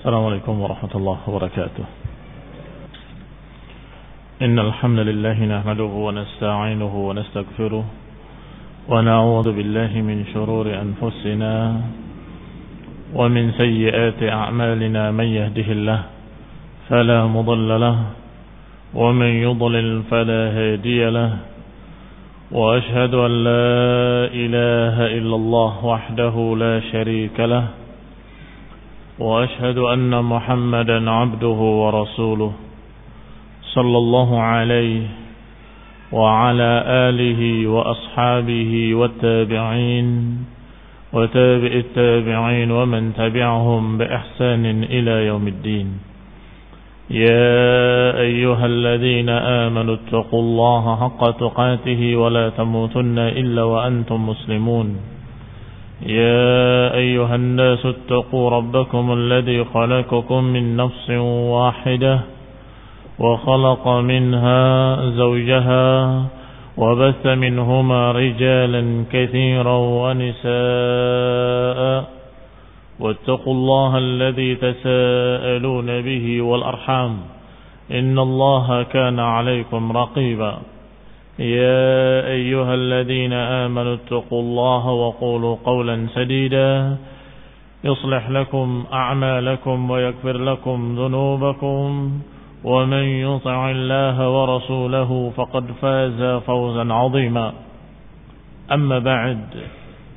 السلام عليكم ورحمة الله وبركاته. إن الحمد لله نحمده ونستعينه ونستغفره ونعوذ بالله من شرور أنفسنا ومن سيئات أعمالنا. من يهده الله فلا مضل له ومن يضلل فلا هادي له وأشهد أن لا إله إلا الله وحده لا شريك له وأشهد أن محمدا عبده ورسوله صلى الله عليه وعلى آله وأصحابه والتابعين وتابع التابعين ومن تبعهم بإحسان إلى يوم الدين. يا أيها الذين آمنوا اتقوا الله حق تقاته ولا تموتن إلا وأنتم مسلمون. يا أيها الناس اتقوا ربكم الذي خلقكم من نفس واحدة وخلق منها زوجها وبث منهما رجالا كثيرا ونساء واتقوا الله الذي تساءلون به والأرحام إن الله كان عليكم رقيبا. يا أيها الذين آمنوا اتقوا الله وقولوا قولا سديدا يصلح لكم أعمالكم ويغفر لكم ذنوبكم ومن يطع الله ورسوله فقد فاز فوزا عظيما. أما بعد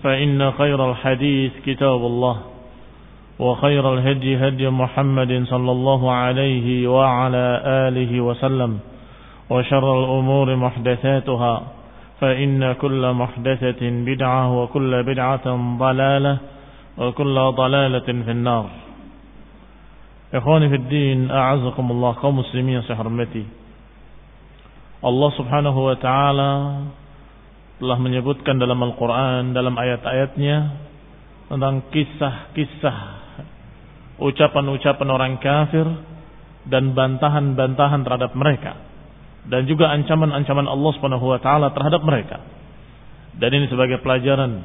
فإن خير الحديث كتاب الله وخير الهدي هدي محمد صلى الله عليه وعلى آله وسلم وشر الأمور محدثاتها فإن كل محدثة بدعة وكل بدعة ضلالة وكل ضلالة في النار. Ikhwani fi din, a'azakumullah, kaum muslimin yang saya hormati. Allah Subhanahu wa taala telah menyebutkan dalam Al-Qur'an, dalam ayat-ayatnya tentang kisah-kisah ucapan-ucapan orang kafir dan bantahan-bantahan terhadap mereka, dan juga ancaman-ancaman Allah Subhanahu wa taala terhadap mereka. Dan ini sebagai pelajaran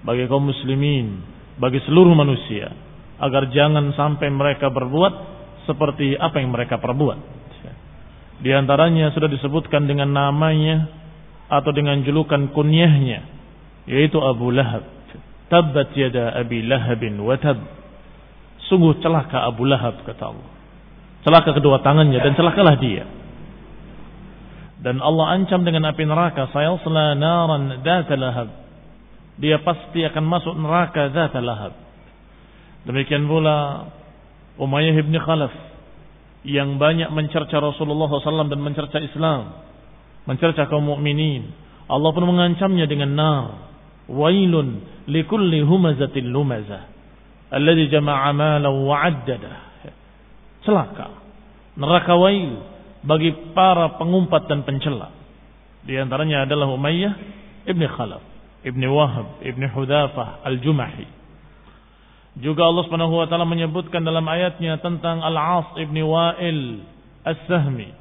bagi kaum muslimin, bagi seluruh manusia, agar jangan sampai mereka berbuat seperti apa yang mereka perbuat. Di antaranya sudah disebutkan dengan namanya atau dengan julukan kunyahnya, yaitu Abu Lahab. Tabbat yada Abi Lahabin wa tab. Sungguh celaka Abu Lahab, kata Allah. Celaka kedua tangannya dan celakalah dia. Dan Allah ancam dengan api neraka, sayasla naran dzata lahab. Dia pasti akan masuk neraka dzata lahab. Demikian pula Umayyah ibn Khalaf yang banyak mencerca Rasulullah SAW dan mencerca Islam, mencerca kaum mukminin. Allah pun mengancamnya dengan nar. Wailun likulli humazatin lumazah alladzi jama'a malan wa 'addadah. Celaka, neraka wail bagi para pengumpat dan pencela. Di antaranya adalah Umayyah ibn Khalaf, ibn Wahab, ibn Hudzafah al-Jumahi. Juga Allah Subhanahu wa taala menyebutkan dalam ayatnya tentang Al-As ibn Wa'il As-Sahmi,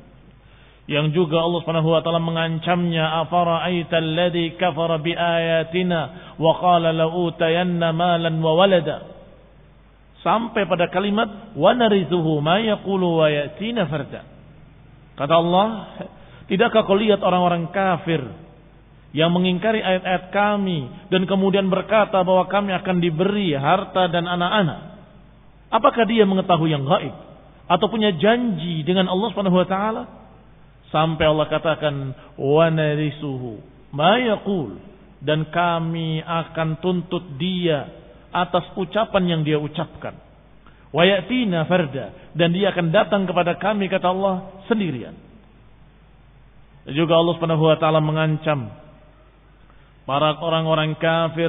yang juga Allah Subhanahu wa taala mengancamnya, afara'aita alladhi kafara biayatina wa qala la utayanna malan wa walada, sampai pada kalimat wa narithuhu ma yaqulu wa yatina farda. Kata Allah, tidakkah kau lihat orang-orang kafir yang mengingkari ayat-ayat kami dan kemudian berkata bahwa kami akan diberi harta dan anak-anak? Apakah dia mengetahui yang gaib atau punya janji dengan Allah Subhanahu wa taala? Sampai Allah katakan wa narisuhu ma yaqul, dan kami akan tuntut dia atas ucapan yang dia ucapkan. Wa yatina farda, dan dia akan datang kepada kami, kata Allah, sendirian. Juga Allah Subhanahu wa taala mengancam para orang-orang kafir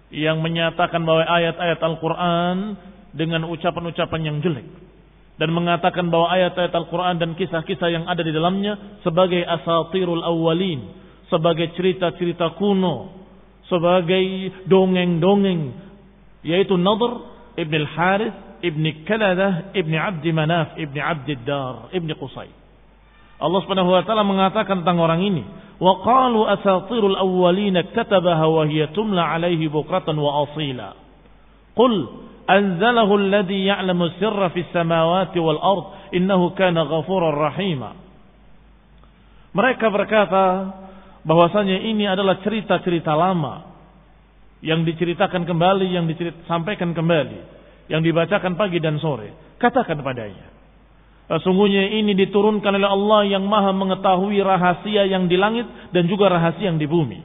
yang menyatakan bahwa ayat-ayat Al-Quran dengan ucapan-ucapan yang jelek, dan mengatakan bahwa ayat-ayat Al-Quran dan kisah-kisah yang ada di dalamnya sebagai asatirul awwalin, sebagai cerita-cerita kuno, sebagai dongeng-dongeng, yaitu Nadhr ibn al-Harith ibn Kaladah ibn Abdi Manaf ibn Abdiddar ibn Qusay. Allah Subhanahu wa taala mengatakan tentang orang ini, wa qalu asatirul awwalin katabaha wa hiya tumla alaihi bukratan wa asila. Qul anzalahu alladhi ya'lamu sirra fis samawati wal ard innahu kana ghafurar rahima. Mereka berkata bahwasanya ini adalah cerita-cerita lama yang diceritakan kembali, yang disampaikan kembali, yang dibacakan pagi dan sore. Katakan padanya, sesungguhnya ini diturunkan oleh Allah yang maha mengetahui rahasia yang di langit dan juga rahasia yang di bumi.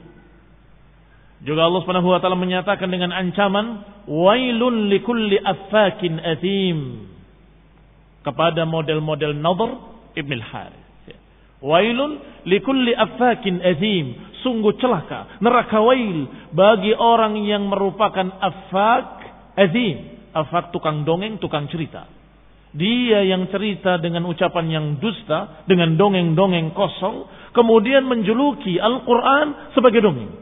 Juga Allah Subhanahu wa taala menyatakan dengan ancaman, wailun likulli affakin athim, kepada model-model Nadhr ibn al-Harith. Wailun likulli affakin athim, sungguh celaka, neraka wail bagi orang yang merupakan affak athim. Affak tukang dongeng, tukang cerita. Dia yang cerita dengan ucapan yang dusta, dengan dongeng-dongeng kosong, kemudian menjuluki Al-Quran sebagai dongeng.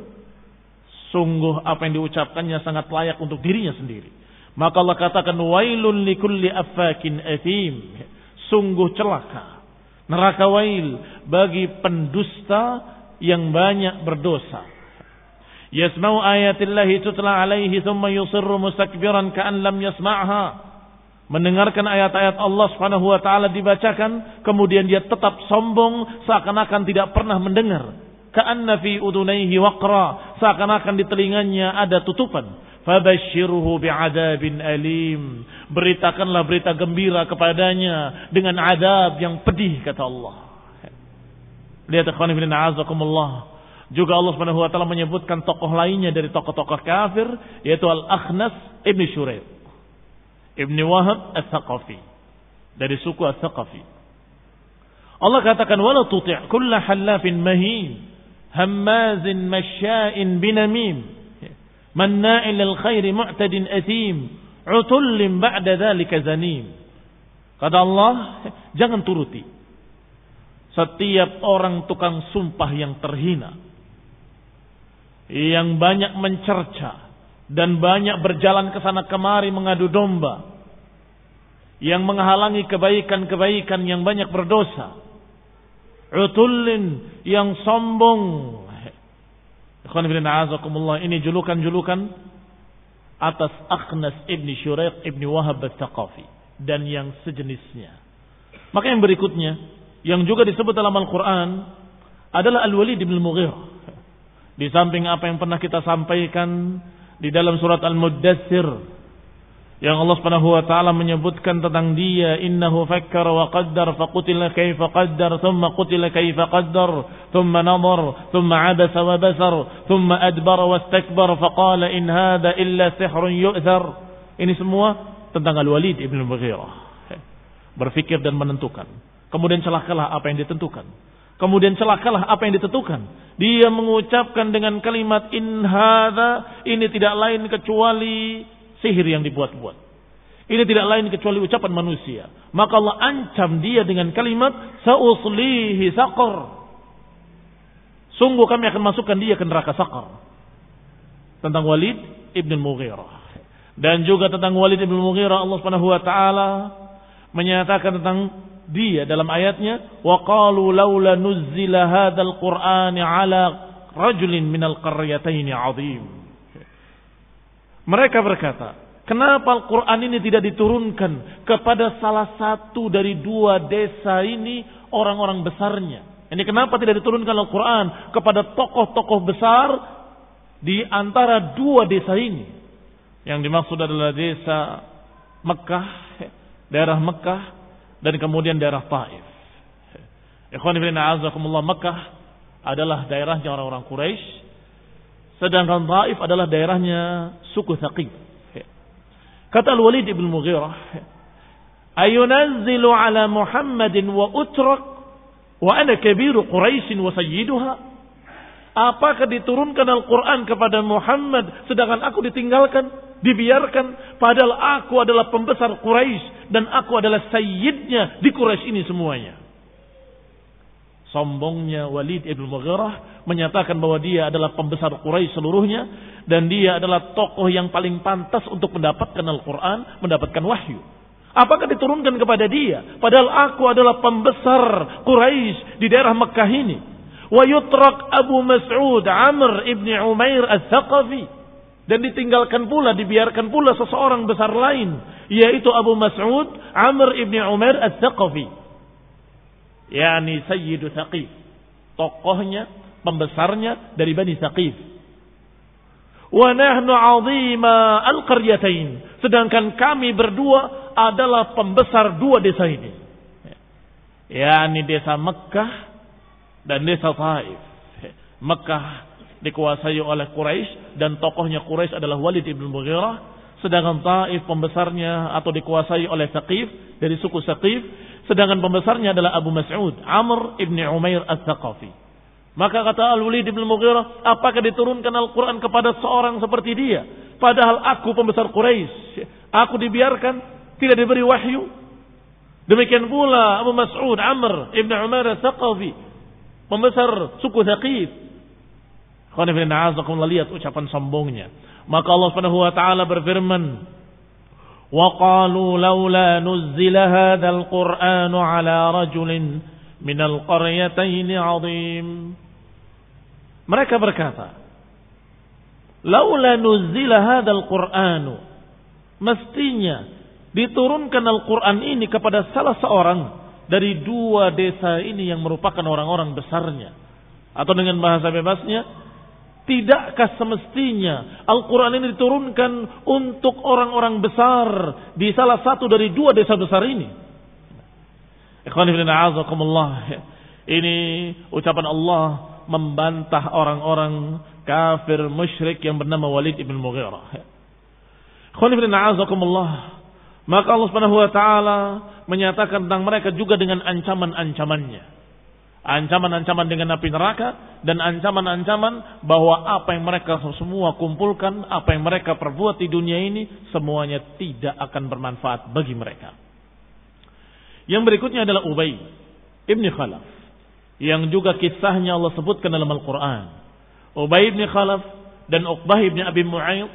Sungguh apa yang diucapkannya sangat layak untuk dirinya sendiri. Maka Allah katakan, wailun likulli affakin athim, sungguh celaka, neraka wail bagi pendusta yang banyak berdosa. Yasma'u ayatillahi tutla alaihi thumma yusirru mustakbiran ka'an lam yasma'ha. Mendengarkan ayat-ayat Allah Subhanahu wa taala dibacakan, kemudian dia tetap sombong seakan-akan tidak pernah mendengar. Ka'anna fi udunaihi waqra, seakan-akan di telinganya ada tutupan. Fabashshirhu bi'adzabin alim, beritakanlah berita gembira kepadanya dengan adab yang pedih, kata Allah. Lihat ikhwan fillah azakumullah. Juga Allah Subhanahu wa taala menyebutkan tokoh lainnya dari tokoh-tokoh kafir, yaitu Al-Akhnas ibn Shuraih ibn Wahab Al-Thaqafi, dari suku Al-Thaqafi. Allah katakan, wala tuti' kulla halafin mahin hammazin masya'in binamim manna'il lil khairi mu'tadin athim utullin ba'da dzalika zanim. Kata Allah, jangan turuti setiap orang tukang sumpah yang terhina, yang banyak mencerca dan banyak berjalan ke sana kemari mengadu domba, yang menghalangi kebaikan-kebaikan, yang banyak berdosa. Utullin, yang sombong. Ikhwan fillah a'azakumullah, ini julukan-julukan atas Akhnas ibn Shuraih ibn Wahab Al-Thaqafi dan yang sejenisnya. Maka yang berikutnya yang juga disebut dalam Al-Quran adalah Al-Walid ibn Al-Mughirah. Di samping apa yang pernah kita sampaikan di dalam surat Al-Muddathir, yang Allah Subhanahu wa taala menyebutkan tentang dia, innahu fakkara wa qaddar faqutila kaifa qaddar thumma qutila kaifa qaddar thumma nadhar thumma abasa wa basar thumma adbara wastakbara faqala in hadha illa sihrun yu'thar. Ini semua tentang Al-Walid ibn Al-Mughirah. Berfikir dan menentukan, kemudian celakalah apa yang ditentukan, kemudian celakalah apa yang ditentukan. Dia mengucapkan dengan kalimat in hadza, ini tidak lain kecuali sihir yang dibuat-buat. Ini tidak lain kecuali ucapan manusia. Maka Allah ancam dia dengan kalimat sa'uslihi saqar. Sungguh kami akan masukkan dia ke neraka saqar. Tentang Walid ibn Mughirah. Dan juga tentang Walid ibn Mughirah Allah Subhanahu wa taala menyatakan tentang dia dalam ayatnya, wa qalu laula nuzzila hadzal qur'ani ala rajulin minal qaryataini 'azim. Mereka berkata, kenapa Al-Quran ini tidak diturunkan kepada salah satu dari dua desa ini orang-orang besarnya? Ini kenapa tidak diturunkan Al-Quran kepada tokoh-tokoh besar di antara dua desa ini? Yang dimaksud adalah desa Mekah, daerah Mekah, dan kemudian daerah Taif. Ikhwan fillah a'azakumullah, Mekah adalah daerahnya orang-orang Quraisy, sedangkan Taif adalah daerahnya suku Thaqif. Kata Al-Walid ibn Mughirah, ayunazzilu ala Muhammadin wa utrak wa ana kabiru Quraisy wa sayyiduha. Apakah diturunkan Al-Quran kepada Muhammad sedangkan aku ditinggalkan, dibiarkan, padahal aku adalah pembesar Quraisy dan aku adalah sayyidnya di Quraisy ini semuanya. Sombongnya Walid ibn Mughirah menyatakan bahwa dia adalah pembesar Quraisy seluruhnya dan dia adalah tokoh yang paling pantas untuk mendapatkan Al-Quran, mendapatkan wahyu. Apakah diturunkan kepada dia? Padahal aku adalah pembesar Quraisy di daerah Mekah ini. Wa yutrak Abu Mas'ud Amr ibn Umair Al-Thaqafi. Dan ditinggalkan pula, dibiarkan pula seseorang besar lain, yaitu Abu Mas'ud Amr ibn Umair Ats-Tsaqafi, yakni Sayyidu Tsaqif, tokohnya, pembesarnya dari Bani Tsaqif. Wa nahnu 'azima al-qaryatain, sedangkan kami berdua adalah pembesar dua desa ini, yakni desa Mekkah dan desa Taif. Mekkah dikuasai oleh Quraisy dan tokohnya Quraisy adalah Walid ibn Mughirah, sedangkan Taif pembesarnya atau dikuasai oleh Tsaqif dari suku Tsaqif, sedangkan pembesarnya adalah Abu Mas'ud Amr ibn Umair Ats-Tsaqafi. Maka kata Al-Walid ibn Mughirah, apakah diturunkan Al-Quran kepada seorang seperti dia? Padahal aku pembesar Quraisy, aku dibiarkan tidak diberi wahyu. Demikian pula Abu Mas'ud Amr ibn Umair Ats-Tsaqafi, pembesar suku Tsaqif. Lihat ucapan sombongnya. Maka Allah Subhanahu wa taala berfirman, "Wa qalu laula nuzzila hadzal Qur'anu 'ala rajulin minal qaryatayn 'azim." Mereka berkata, "Laula nuzzila hadzal Qur'anu." Mestinya diturunkan Al-Qur'an ini kepada salah seorang dari dua desa ini yang merupakan orang-orang besarnya. Atau dengan bahasa bebasnya, tidakkah semestinya Al-Quran ini diturunkan untuk orang-orang besar di salah satu dari dua desa besar ini? Ikhwan fillah a'azakumullah. Ini ucapan Allah membantah orang-orang kafir musyrik yang bernama Walid ibn Mughirah. Ikhwan fillah a'azakumullah. Maka Allah Subhanahu wa taala menyatakan tentang mereka juga dengan ancaman-ancamannya. Ancaman-ancaman dengan api neraka dan ancaman-ancaman bahwa apa yang mereka semua kumpulkan, apa yang mereka perbuat di dunia ini semuanya tidak akan bermanfaat bagi mereka. Yang berikutnya adalah Ubay ibn Khalaf, yang juga kisahnya Allah sebutkan dalam Al-Quran. Ubay ibn Khalaf dan Uqbah ibn Abi Mu'ayyid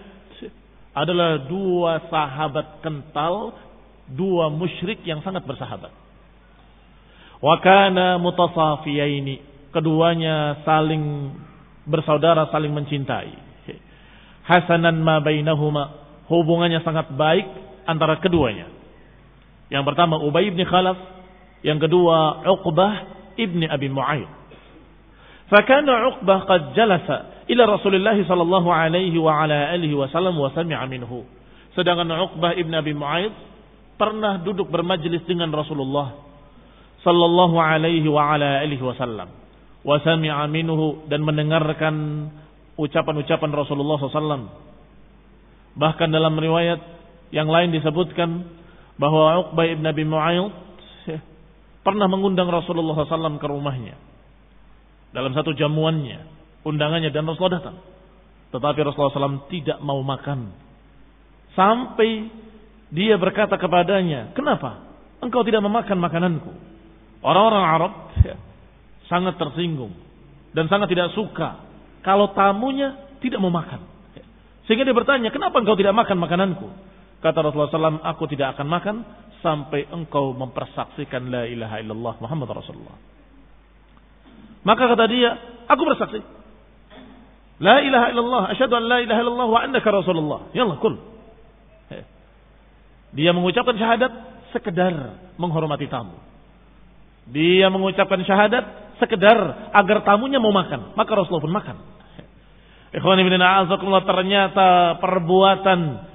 adalah dua sahabat kental, dua musyrik yang sangat bersahabat. Wa kana mutasafiyaini, keduanya saling bersaudara, saling mencintai. Hasanan ma bainahuma, hubungannya sangat baik antara keduanya. Yang pertama Ubay bin Khalaf, yang kedua Uqbah ibn Abi Mu'ayyid. Fakana Uqbah qad jalasa ila Rasulullah sallallahu alaihi wa ala alihi wasallam wa sami'a minhu. Sedangkan Uqbah ibn Abi Mu'ayyid pernah duduk bermajlis dengan Rasulullah sallallahu alaihi wa ala alihi wasallam, wa sami'a minhu, dan mendengarkan ucapan-ucapan Rasulullah SAW. Bahkan dalam riwayat yang lain disebutkan bahwa Uqbah ibn Abi Mu'ayyid pernah mengundang Rasulullah SAW ke rumahnya dalam satu jamuannya, undangannya, dan Rasulullah datang. Tetapi Rasulullah SAW tidak mau makan, sampai dia berkata kepadanya, "Kenapa engkau tidak memakan makananku?" Orang-orang Arab sangat tersinggung dan sangat tidak suka kalau tamunya tidak mau makan. Sehingga dia bertanya, "Kenapa engkau tidak makan makananku?" Kata Rasulullah SAW, "Aku tidak akan makan sampai engkau mempersaksikan la ilaha illallah Muhammad Rasulullah." Maka kata dia, "Aku bersaksi. La ilaha illallah, asyhadu an la ilaha illallah wa annaka Rasulullah. Yallah, kul." Dia mengucapkan syahadat sekedar menghormati tamu. Dia mengucapkan syahadat sekedar agar tamunya mau makan, maka Rasulullah pun makan. Ikhwan ibn a'azakumullah, ternyata perbuatan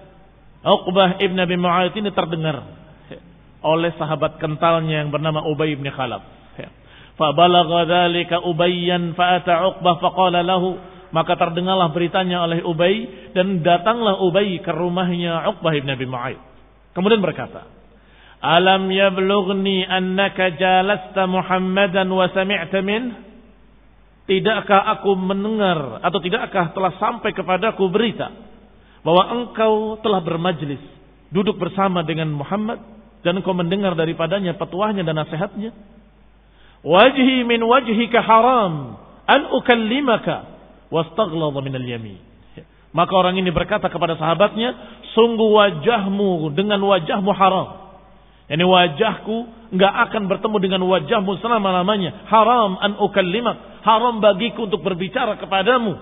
Uqbah ibn Abi Mu'ayyid ini terdengar oleh sahabat kentalnya yang bernama Ubay ibn Khalaf. Fa balagha dzalika Ubayyan fa ata Uqbah fa qala lahu, maka terdengarlah beritanya oleh Ubay dan datanglah Ubay ke rumahnya Uqbah ibn Abi Mu'ayyid. Kemudian berkata, "Alam yablughni annaka jalasta Muhammadan wa sami'ta min?" Tidakkah aku mendengar atau tidakkah telah sampai kepadaku berita bahwa engkau telah bermajlis, duduk bersama dengan Muhammad, dan engkau mendengar daripadanya petuahnya dan nasihatnya? "Wajhi min wajhika haram an ukallimaka wastaghladha min al-yamin." Maka orang ini berkata kepada sahabatnya, "Sungguh wajahmu dengan wajahmu haram. Yani wajahku enggak akan bertemu dengan wajahmu selama-lamanya. Haram an ukallimak, haram bagiku untuk berbicara kepadamu.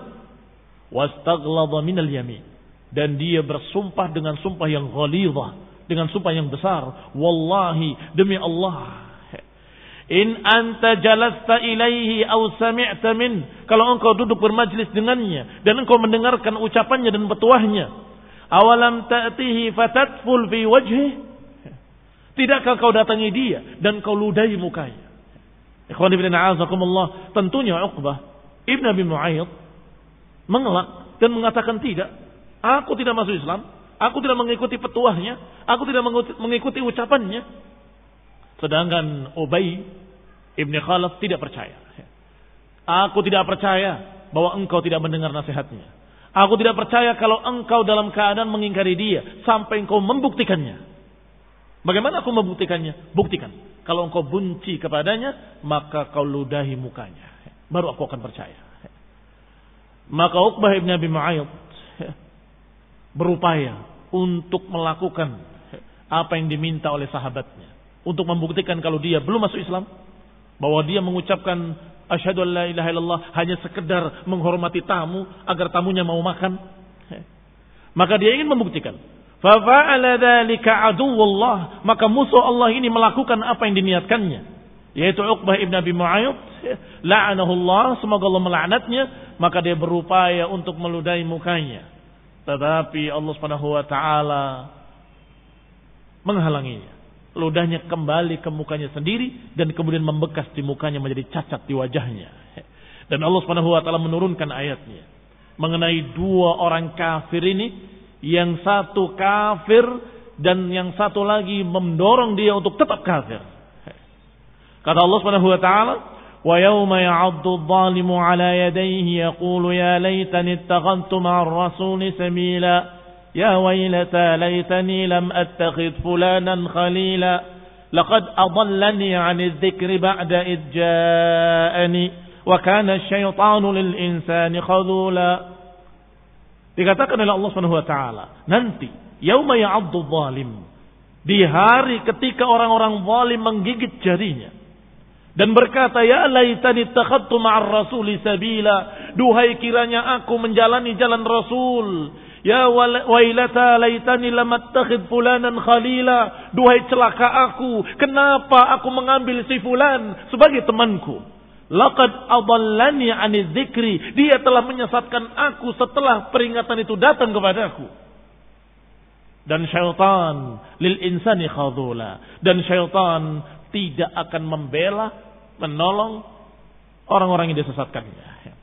Wastaghladha minal yamin." Dan dia bersumpah dengan sumpah yang ghalidhah, dengan sumpah yang besar. Wallahi, demi Allah, in anta jalasta ilaihi aw sami'ta min, kalau engkau duduk bermajlis dengannya dan engkau mendengarkan ucapannya dan petuahnya, awalam ta'tihi fatatful fi wajhi, tidakkah kau datangi dia dan kau ludahi mukanya? Ikhwan ibn a'azakumullah, tentunya Uqbah ibn Abi Mu'ayyid mengelak dan mengatakan, tidak, aku tidak masuk Islam, aku tidak mengikuti petuahnya, aku tidak mengikuti ucapannya. Sedangkan Ubay ibn Khalaf tidak percaya. Aku tidak percaya bahwa engkau tidak mendengar nasihatnya. Aku tidak percaya kalau engkau dalam keadaan mengingkari dia sampai engkau membuktikannya. Bagaimana aku membuktikannya? Buktikan. Kalau engkau benci kepadanya, maka kau ludahi mukanya. Baru aku akan percaya. Maka Uqbah ibn Abi Mu'ayyid berupaya untuk melakukan apa yang diminta oleh sahabatnya, untuk membuktikan kalau dia belum masuk Islam, bahwa dia mengucapkan asyhadu an la ilaha illallah hanya sekedar menghormati tamu agar tamunya mau makan. Maka dia ingin membuktikan. Fa fa'ala dzalika aduwwullah, maka musuh Allah ini melakukan apa yang diniatkannya, yaitu Uqbah ibn Abi Mu'ayyid, la'anahullah, semoga Allah melaknatnya. Maka dia berupaya untuk meludahi mukanya, tetapi Allah Subhanahu wa taala menghalanginya. Ludahnya kembali ke mukanya sendiri dan kemudian membekas di mukanya, menjadi cacat di wajahnya. Dan Allah Subhanahu wa taala menurunkan ayatnya mengenai dua orang kafir ini, yang satu kafir dan yang satu lagi mendorong dia untuk tetap kafir. Kata Allah Subhanahu wa taala, wa yauma ya'addu adh-dhalimu 'ala yadayhi yaqulu ya laitani ittakhadhtu ma'ar rasuli sabila يا ويلتى ليتني لم أتخذ فلانا خليلا لقد أضلني عن الذكر بعد إذ جاءني وكان الشيطان للإنسان خذولا. Dikatakan oleh Allah Subhanahu wa taala, nanti yauma ya'addu adh-dhalim, di hari ketika orang-orang zalim menggigit jarinya dan berkata, ya laitani ittakhadtu ma'ar rasuli sabila, duhai kiranya aku menjalani jalan Rasul. Ya wailata laitani lam attakhidh fulanan khalila, duhai celaka aku, kenapa aku mengambil si fulan sebagai temanku. Laqad adallani 'ani dzikri, dia telah menyesatkan aku setelah peringatan itu datang kepadaku. Dan syaitan lil insani khadula, dan syaitan tidak akan membela, menolong orang-orang yang disesatkannya.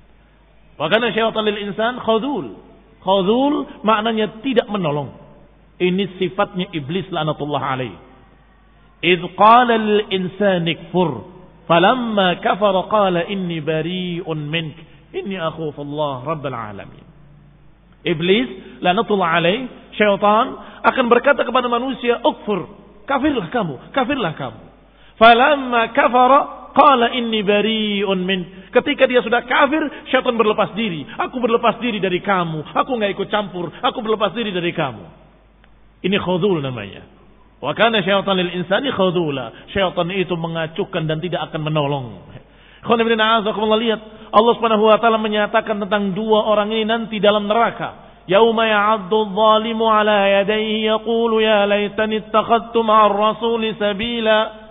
Makanya syaitan lil insan khadul. Khadul maknanya tidak menolong. Ini sifatnya iblis laknatullah alaih. Idh qala lil insani kfur falamma kafara qala inni bari'un mink inni akhufullah rabbal alamin. Iblis laknatullah alaih, syaitan, akan berkata kepada manusia, ukfur, kafirlah kamu, kafirlah kamu. Falamma kafara qala inni bari'un min. Ketika dia sudah kafir, syaitan berlepas diri. Aku berlepas diri dari kamu. Aku enggak ikut campur. Aku berlepas diri dari kamu. Ini khudul namanya. Wa kana syaitan lil insani khudula. Syaitan itu mengacuhkan dan tidak akan menolong. Khonibin a'azakumullah, lihat Allah Subhanahu wa taala menyatakan tentang dua orang ini nanti dalam neraka. Yauma ya'addu adh-dhalimu 'ala yadayhi yaqulu ya laitani ittakhadtu ma'ar rasuli sabila.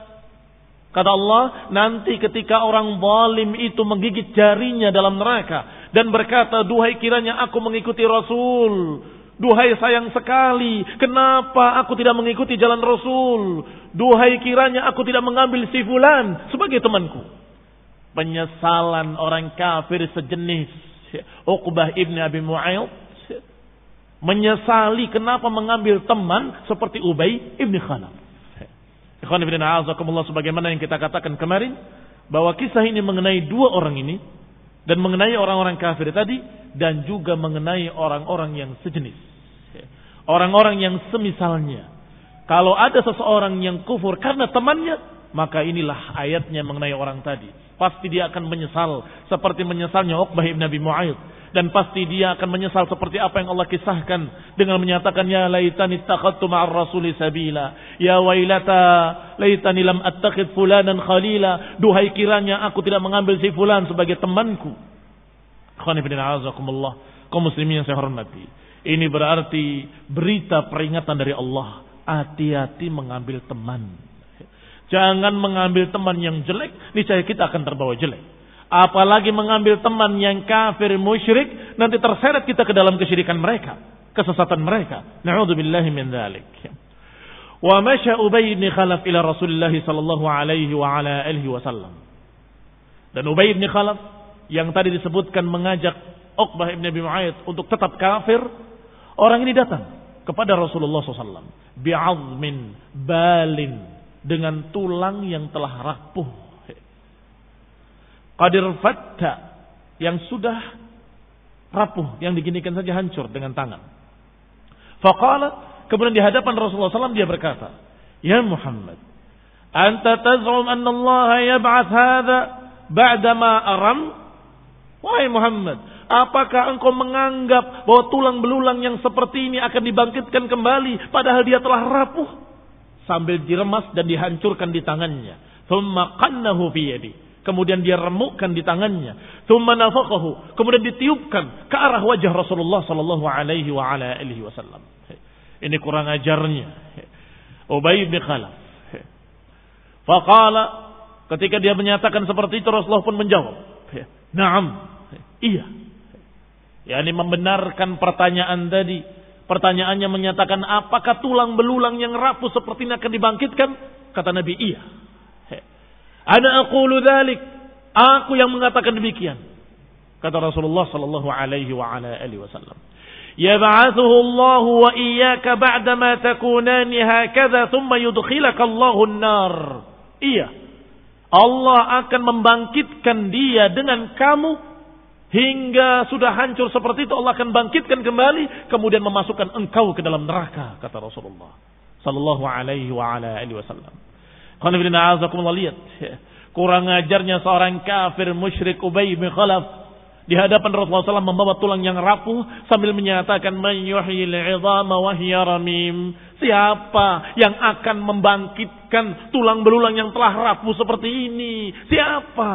Kata Allah, nanti ketika orang zalim itu menggigit jarinya dalam neraka dan berkata, duhai kiranya aku mengikuti Rasul. Duhai sayang sekali, kenapa aku tidak mengikuti jalan Rasul? Duhai kiranya aku tidak mengambil si fulan sebagai temanku. Penyesalan orang kafir sejenis Uqbah ibn Abi Mu'ayyid menyesali kenapa mengambil teman seperti Ubay ibn Khalaf. Ikhwan fillah a'azakumullah, sebagaimana yang kita katakan kemarin bahwa kisah ini mengenai dua orang ini dan mengenai orang-orang kafir tadi dan juga mengenai orang-orang yang sejenis, orang-orang yang semisalnya. Kalau ada seseorang yang kufur karena temannya, maka inilah ayatnya mengenai orang tadi. Pasti dia akan menyesal seperti menyesalnya Uqbah ibn Abi Mu'ayyid, dan pasti dia akan menyesal seperti apa yang Allah kisahkan dengan menyatakan ya laitani ittakhadtu ma'ar rasuli sabila, ya wailata laitani lam attakhidh fulanan khalila, duhai kiranya aku tidak mengambil si fulan sebagai temanku. Ikhwani fillah a'azakumullah, kaum muslimin yang saya hormati, Ini berarti berita peringatan dari Allah. Hati-hati mengambil teman. Jangan mengambil teman yang jelek, niscaya kita akan terbawa jelek. Apalagi mengambil teman yang kafir musyrik, nanti terseret kita ke dalam kesyirikan mereka, kesesatan mereka. Na'udzubillahi min dzalik. Wa masya Ubay bin Khalaf ila Rasulullah sallallahu alaihi wa ala alihi wasallam. Dan Ubay bin Khalaf yang tadi disebutkan mengajak Uqbah bin Abi Mu'ayyid untuk tetap kafir, orang ini datang kepada Rasulullah SAW bi'azmin balin, dengan tulang yang telah rapuh, qadir fatta, yang sudah rapuh, yang diginikan saja hancur dengan tangan. Faqala, kemudian di hadapan Rasulullah SAW dia berkata, ya Muhammad, anta taz'um anna Allah yab'ats hadha ba'dama aram? Wahai Muhammad, apakah engkau menganggap bahwa tulang belulang yang seperti ini akan dibangkitkan kembali padahal dia telah rapuh? Sambil diremas dan dihancurkan di tangannya. Thumma qannahu fi yadi. Kemudian dia remukkan di tangannya. Thumma nafaqahu. Kemudian ditiupkan ke arah wajah Rasulullah sallallahu alaihi wa ala alihi wasallam. Ini kurang ajarnya Ubay bin Khalaf. Faqala, ketika dia menyatakan seperti itu, Rasulullah pun menjawab, "Na'am." Iya. yakni membenarkan pertanyaan tadi. Pertanyaannya menyatakan apakah tulang belulang yang rapuh seperti ini akan dibangkitkan? Kata Nabi, iya. Ana aqulu dzalik. Aku yang mengatakan demikian. Kata Rasulullah sallallahu alaihi wa ala alihi wasallam. Yab'athuhu Allah wa iyyaka ba'da ma takunani hakadha thumma yudkhilaka Allahu an-nar. Iya. Allah akan membangkitkan dia dengan kamu hingga sudah hancur seperti itu. Allah akan bangkitkan kembali, kemudian memasukkan engkau ke dalam neraka, kata Rasulullah sallallahu alaihi wa ala alihi wasallam. Qanifidina azakumullah, lihat kurang ajarnya seorang kafir musyrik Ubay bin Khalaf di hadapan Rasulullah SAW membawa tulang yang rapuh sambil menyatakan man yuhyil 'idhama wa hiya ramim. Siapa yang akan membangkitkan tulang belulang yang telah rapuh seperti ini? Siapa?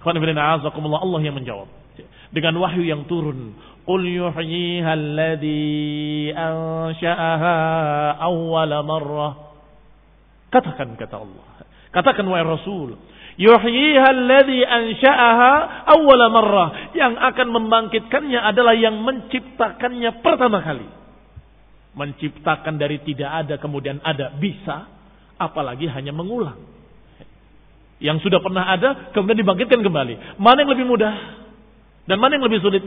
Allah yang menjawab dengan wahyu yang turun. Qul yuhyiha alladhi ansha'aha awwala marrah. Katakan, kata Allah. Katakan wahai Rasul, yuhyiha alladhi ansha'aha awwala marrah. Yang akan membangkitkannya adalah yang menciptakannya pertama kali. Menciptakan dari tidak ada kemudian ada, bisa, apalagi hanya mengulang. Yang sudah pernah ada kemudian dibangkitkan kembali. Mana yang lebih mudah dan mana yang lebih sulit?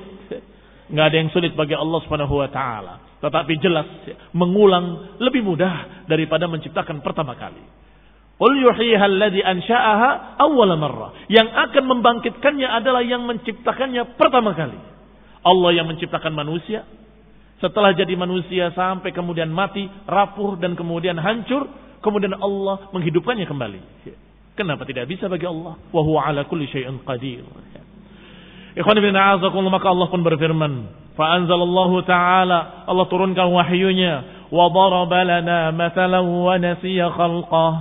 Enggak ada yang sulit bagi Allah Subhanahu wa taala. Tetapi jelas mengulang lebih mudah daripada menciptakan pertama kali. Qul yuhyiha alladhi ansha'aha awwala marrah. Yang akan membangkitkannya adalah yang menciptakannya pertama kali. Allah yang menciptakan manusia, setelah jadi manusia sampai kemudian mati, rapuh dan kemudian hancur, kemudian Allah menghidupkannya kembali. Kenapa tidak bisa bagi Allah? Wa huwa ala kulli syai'in qadir. Ikhwan ibn a'azakumullah, maka Allah pun berfirman, fa anzalallahu ta'ala, Allah turunkan wahyunya, wa daraba lana mathalan wa nasiya khalqah,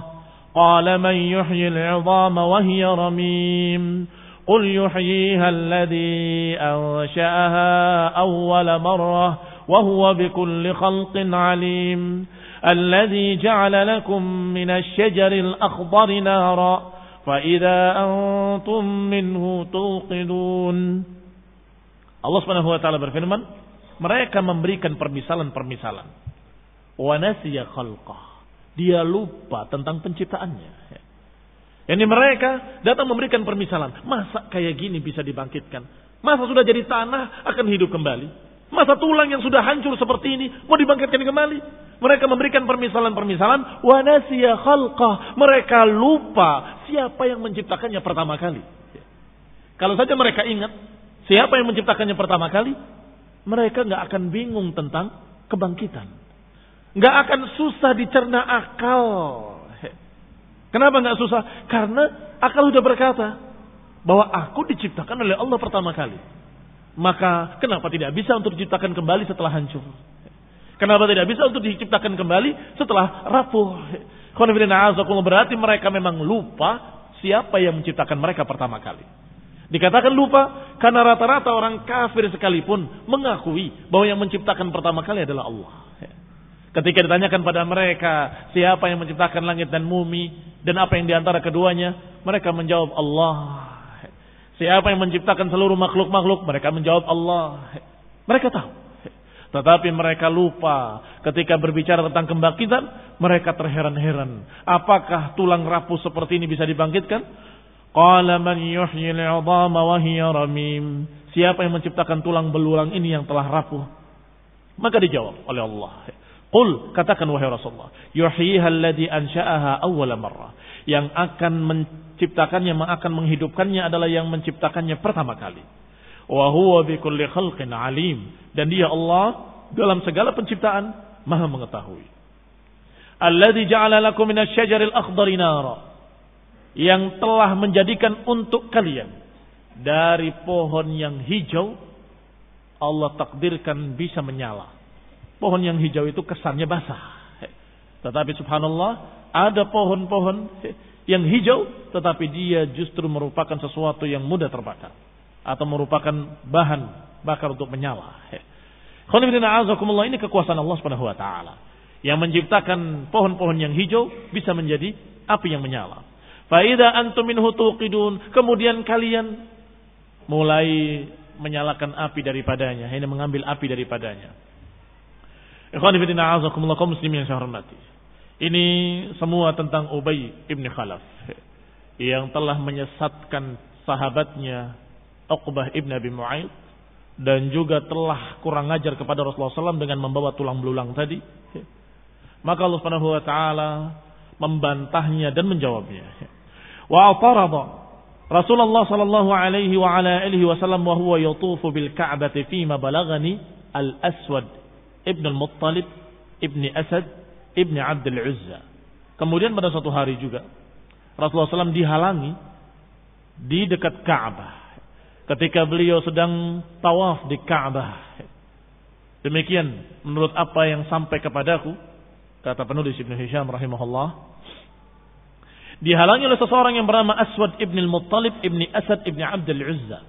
qala man yuhyil 'idhama wa hiya ramim, qul yuhyiha alladhi ansha'aha awwala marrah wa huwa bikulli khalqin 'alim. الذي جعل لكم من الشجر الأخضر نارا فإذا أنتم منه توقدون. Allah Subhanahu wa taala berfirman, mereka memberikan permisalan-permisalan. Wa nasiya khalqah. Dia lupa tentang penciptaannya. Yani mereka datang memberikan permisalan. Masa kayak gini bisa dibangkitkan? Masa sudah jadi tanah akan hidup kembali? Masa tulang yang sudah hancur seperti ini mau dibangkitkan kembali? Mereka memberikan permisalan-permisalan. Wa nasiya khalqah. Mereka lupa siapa yang menciptakannya pertama kali. Kalau saja mereka ingat siapa yang menciptakannya pertama kali, mereka nggak akan bingung tentang kebangkitan. Nggak akan susah dicerna akal. Kenapa nggak susah? Karena akal sudah berkata bahwa aku diciptakan oleh Allah pertama kali. Maka kenapa tidak bisa untuk diciptakan kembali setelah hancur? Kenapa tidak bisa untuk diciptakan kembali setelah rapuh? Berarti mereka memang lupa siapa yang menciptakan mereka pertama kali. Dikatakan lupa karena rata-rata orang kafir sekalipun mengakui bahwa yang menciptakan pertama kali adalah Allah. Ketika ditanyakan pada mereka siapa yang menciptakan langit dan bumi dan apa yang diantara keduanya, mereka menjawab Allah. Siapa yang menciptakan seluruh makhluk-makhluk, mereka menjawab Allah. Mereka tahu. Tetapi mereka lupa ketika berbicara tentang kebangkitan, mereka terheran-heran. Apakah tulang rapuh seperti ini bisa dibangkitkan? Qala man yuhyil 'idhama wa hiya ramim. Siapa yang menciptakan tulang belulang ini yang telah rapuh? Maka dijawab oleh Allah. Qul, katakan wahai Rasulullah, yuhyiha alladhi ansha'aha awwala marrah. Yang akan menciptakannya, akan menghidupkannya adalah yang menciptakannya pertama kali. Wa huwa bikulli khalqin alim. Dan dia Allah dalam segala penciptaan Maha mengetahui. Alladzi ja'ala lakum minasy syajaril akhdari nara. Yang telah menjadikan untuk kalian dari pohon yang hijau Allah takdirkan bisa menyala. Pohon yang hijau itu kesannya basah. Tetapi subhanallah, ada pohon-pohon yang hijau tetapi dia justru merupakan sesuatu yang mudah terbakar atau merupakan bahan bakar untuk menyala. Ini kekuasaan Allah Subhanahu wa taala yang menciptakan pohon-pohon yang hijau bisa menjadi api yang menyala. Fa idza antum minhu tuqidun, kemudian kalian mulai menyalakan api daripadanya, ini mengambil api daripadanya. Ikhwan fillah a'azakumullah kaum muslimin yang saya hormati. Ini semua tentang Ubay ibn Khalaf yang telah menyesatkan sahabatnya Uqbah ibn Abi Mu'ayyid dan juga telah kurang ajar kepada Rasulullah SAW dengan membawa tulang belulang tadi. Maka Allah Subhanahu wa taala membantahnya dan menjawabnya. Wa atarada Rasulullah sallallahu alaihi wa ala alihi wasallam wa huwa yatufu bil Ka'bati fi ma balagani al-Aswad ibn al-Muttalib ibn Asad ibn Abd al-Uzza. Kemudian pada suatu hari juga Rasulullah SAW dihalangi di dekat Ka'bah ketika beliau sedang tawaf di Ka'bah. Demikian menurut apa yang sampai kepadaku, kata penulis Ibnu Hisham rahimahullah. Dihalangi oleh seseorang yang bernama Aswad ibn al-Muttalib ibn Asad ibn Abd al-Uzza.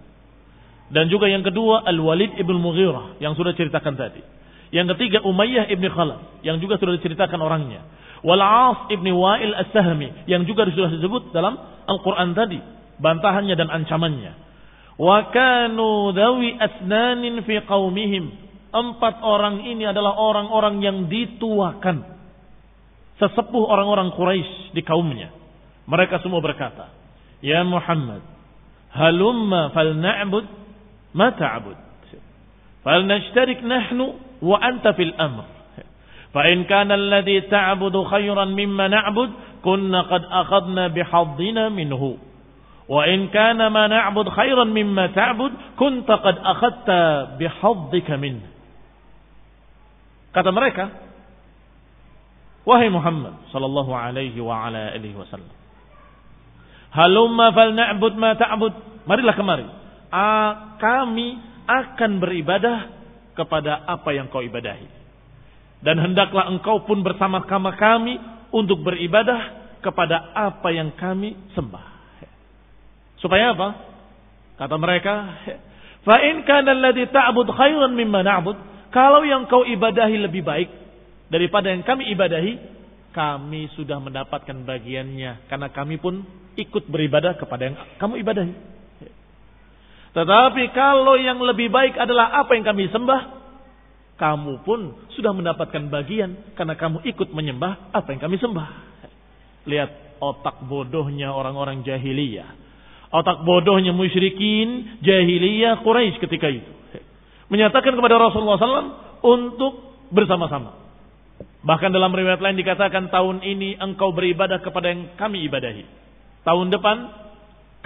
Dan juga yang kedua Al-Walid ibn Mughirah yang sudah ceritakan tadi. Yang ketiga Umayyah ibn Khalaf yang juga sudah diceritakan orangnya. Wal-As ibn Wa'il as-Sahmi yang juga sudah disebut dalam Al-Quran tadi. Bantahannya dan ancamannya. Wa kanu dhawi asnanin fi qaumihim. 4 orang ini adalah orang-orang yang dituakan. Sesepuh orang-orang Quraisy di kaumnya. Mereka semua berkata, "Ya Muhammad, halumma falna'bud ma ta'bud. Falnashtarik nahnu wa anta fil amr. Fa in kana alladhi ta'budu khayran mimma na'bud, kunna qad akhadna bihaddina minhu. Wa in kana ma na'bud khayran mimma ta'bud, kunta qad akhadta bihaddika minhu." Kata mereka, "Wahai Muhammad sallallahu alaihi wa ala alihi wasallam, halumma falna'bud ma ta'bud. Marilah kemari. Kami akan beribadah kepada apa yang kau ibadahi. Dan hendaklah engkau pun bersama-sama kami untuk beribadah kepada apa yang kami sembah." Supaya apa? Kata mereka, "Fa in kana alladhi ta'bud khairan mimma na'bud." Kalau yang kau ibadahi lebih baik daripada yang kami ibadahi, kami sudah mendapatkan bagiannya karena kami pun ikut beribadah kepada yang kamu ibadahi. Tetapi kalau yang lebih baik adalah apa yang kami sembah, kamu pun sudah mendapatkan bagian karena kamu ikut menyembah apa yang kami sembah. Lihat otak bodohnya orang-orang jahiliyah. Otak bodohnya musyrikin jahiliyah Quraisy ketika itu. Menyatakan kepada Rasulullah SAW untuk bersama-sama. Bahkan dalam riwayat lain dikatakan, tahun ini engkau beribadah kepada yang kami ibadahi. Tahun depan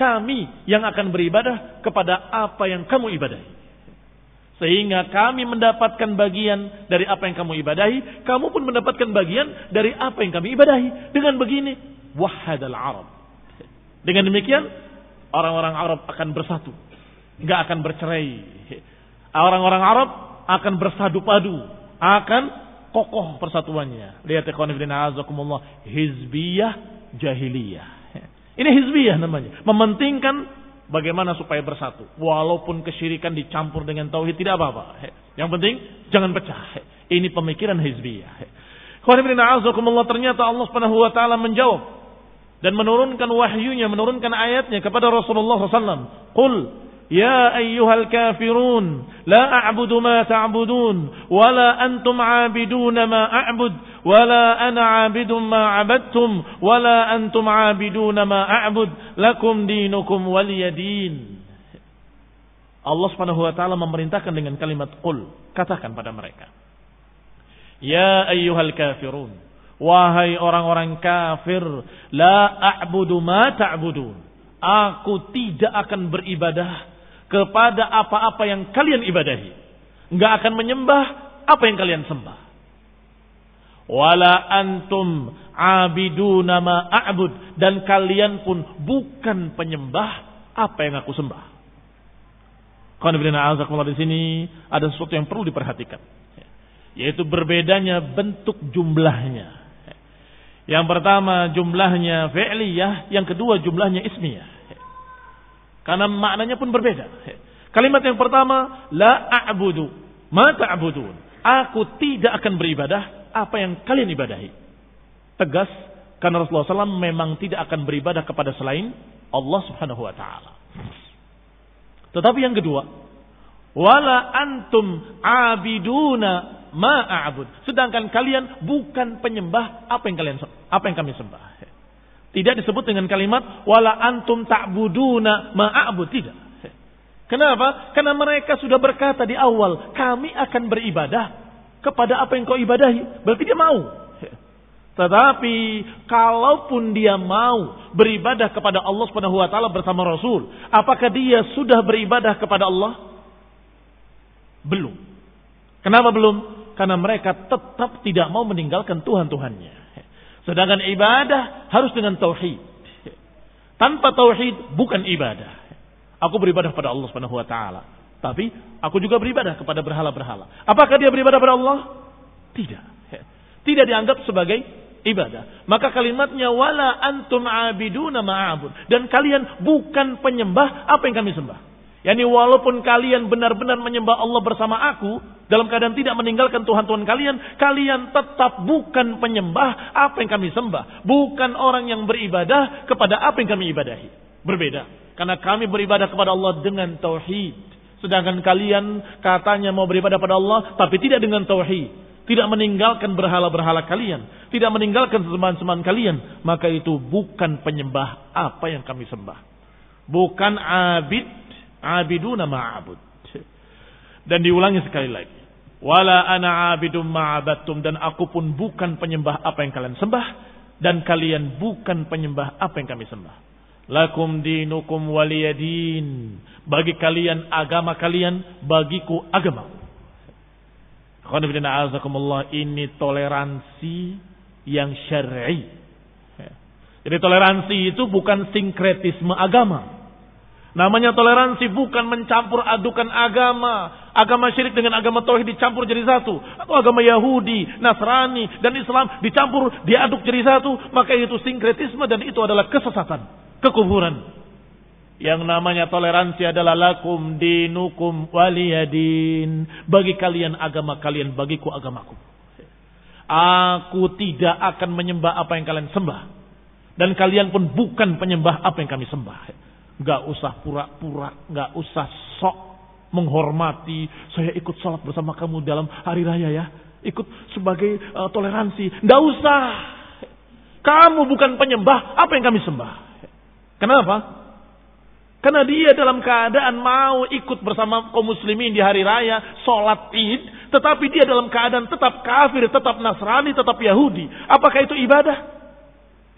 kami yang akan beribadah kepada apa yang kamu ibadahi. Sehingga kami mendapatkan bagian dari apa yang kamu ibadahi, kamu pun mendapatkan bagian dari apa yang kami ibadahi. Dengan begini, wahadal Arab. Dengan demikian, orang-orang Arab akan bersatu, enggak akan bercerai. Orang-orang Arab akan bersadu padu, akan kokoh persatuannya. Lihat ikhwan fillah azakumullah, hizbiyah jahiliyah. Ini hizbiyah namanya, mementingkan bagaimana supaya bersatu. Walaupun kesyirikan dicampur dengan tauhid tidak apa-apa. Yang penting jangan pecah. Ini pemikiran hizbiyah. Ternyata Allah Subhanahu wa taala menjawab dan menurunkan wahyunya, menurunkan ayatnya kepada Rasulullah SAW. Qul ya ayyuhal kafirun la a'budu ma ta'budun wa la antum 'abiduna ma a'bud wa la ana 'abidun ma 'abadtum wa la antum 'abiduna ma a'bud lakum dinukum waliyadin. Allah Subhanahu wa taala memerintahkan dengan kalimat qul, katakan pada mereka, ya ayyuhal kafirun, wahai orang-orang kafir, la a'budu ma ta'budun, aku tidak akan beribadah kepada apa-apa yang kalian ibadahi, enggak akan menyembah apa yang kalian sembah. Wala antum abiduna ma a'bud, dan kalian pun bukan penyembah apa yang aku sembah. Di sini ada sesuatu yang perlu diperhatikan, yaitu berbedanya bentuk jumlahnya. Yang pertama jumlahnya fi'liyah, yang kedua jumlahnya ismiyah. Karena maknanya pun berbeda. Kalimat yang pertama, la a'budu ma ta'budun, aku tidak akan beribadah apa yang kalian ibadahi. Tegas, karena Rasulullah SAW memang tidak akan beribadah kepada selain Allah Subhanahu wa taala. Tetapi yang kedua, wala antum abiduna ma a'bud, sedangkan kalian bukan penyembah apa yang kami sembah. Tidak disebut dengan kalimat wala antum ta'buduna ma a'bud, tidak. Kenapa? Karena mereka sudah berkata di awal, kami akan beribadah kepada apa yang kau ibadahi. Berarti dia mau. Tetapi kalaupun dia mau beribadah kepada Allah Subhanahu wa taala bersama Rasul, apakah dia sudah beribadah kepada Allah? Belum. Kenapa belum? Karena mereka tetap tidak mau meninggalkan Tuhan-Tuhannya. Sedangkan ibadah harus dengan tauhid. Tanpa tauhid bukan ibadah. Aku beribadah pada Allah Subhanahu wa taala, tapi aku juga beribadah kepada berhala-berhala. Apakah dia beribadah pada Allah? Tidak. Tidak dianggap sebagai ibadah. Maka kalimatnya wala antum abiduna ma'abud, dan kalian bukan penyembah apa yang kami sembah. Yani walaupun kalian benar-benar menyembah Allah bersama aku, dalam keadaan tidak meninggalkan Tuhan-Tuhan kalian, kalian tetap bukan penyembah apa yang kami sembah. Bukan orang yang beribadah kepada apa yang kami ibadahi. Berbeda. Karena kami beribadah kepada Allah dengan tauhid. Sedangkan kalian katanya mau beribadah pada Allah, tapi tidak dengan tauhid. Tidak meninggalkan berhala-berhala kalian. Tidak meninggalkan sembahan-sembahan kalian. Maka itu bukan penyembah apa yang kami sembah. Bukan abiduna ma'abud. Dan diulangi sekali lagi, wala ana abidum ma'abadtum, dan aku pun bukan penyembah apa yang kalian sembah, dan kalian bukan penyembah apa yang kami sembah. Lakum dinukum waliyadin, bagi kalian agama kalian, bagiku agama. Ini toleransi yang syar'i. Jadi toleransi itu bukan sinkretisme agama. Namanya toleransi bukan mencampur adukan agama syirik dengan agama tauhid dicampur jadi satu, atau agama Yahudi, Nasrani dan Islam dicampur diaduk jadi satu, maka itu sinkretisme dan itu adalah kesesatan, kekufuran. Yang namanya toleransi adalah lakum dinukum waliyadin, bagi kalian agama kalian, bagiku agamaku. Aku tidak akan menyembah apa yang kalian sembah, dan kalian pun bukan penyembah apa yang kami sembah. Gak usah pura-pura, gak usah sok menghormati. Saya ikut salat bersama kamu dalam hari raya ya, ikut sebagai toleransi. Gak usah. Kamu bukan penyembah apa yang kami sembah. Kenapa? Karena dia dalam keadaan mau ikut bersama kaum muslimin di hari raya, salat Id, tetapi dia dalam keadaan tetap kafir, tetap Nasrani, tetap Yahudi. Apakah itu ibadah?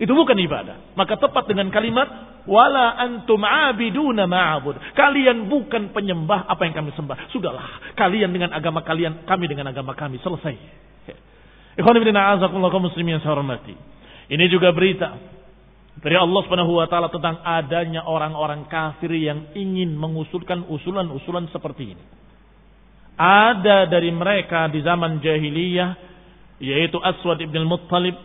Itu bukan ibadah. Maka tepat dengan kalimat wala antum abiduna ma'abud, kalian bukan penyembah apa yang kami sembah. Sudahlah, kalian dengan agama kalian, kami dengan agama kami, selesai. Ikhwan fillah a'azakumullah kaum muslimin yang saya hormati. Ini juga berita dari Allah Subhanahu wa taala tentang adanya orang-orang kafir yang ingin mengusulkan usulan-usulan seperti ini. Ada dari mereka di zaman jahiliyah, yaitu Aswad ibn al-Muttalib,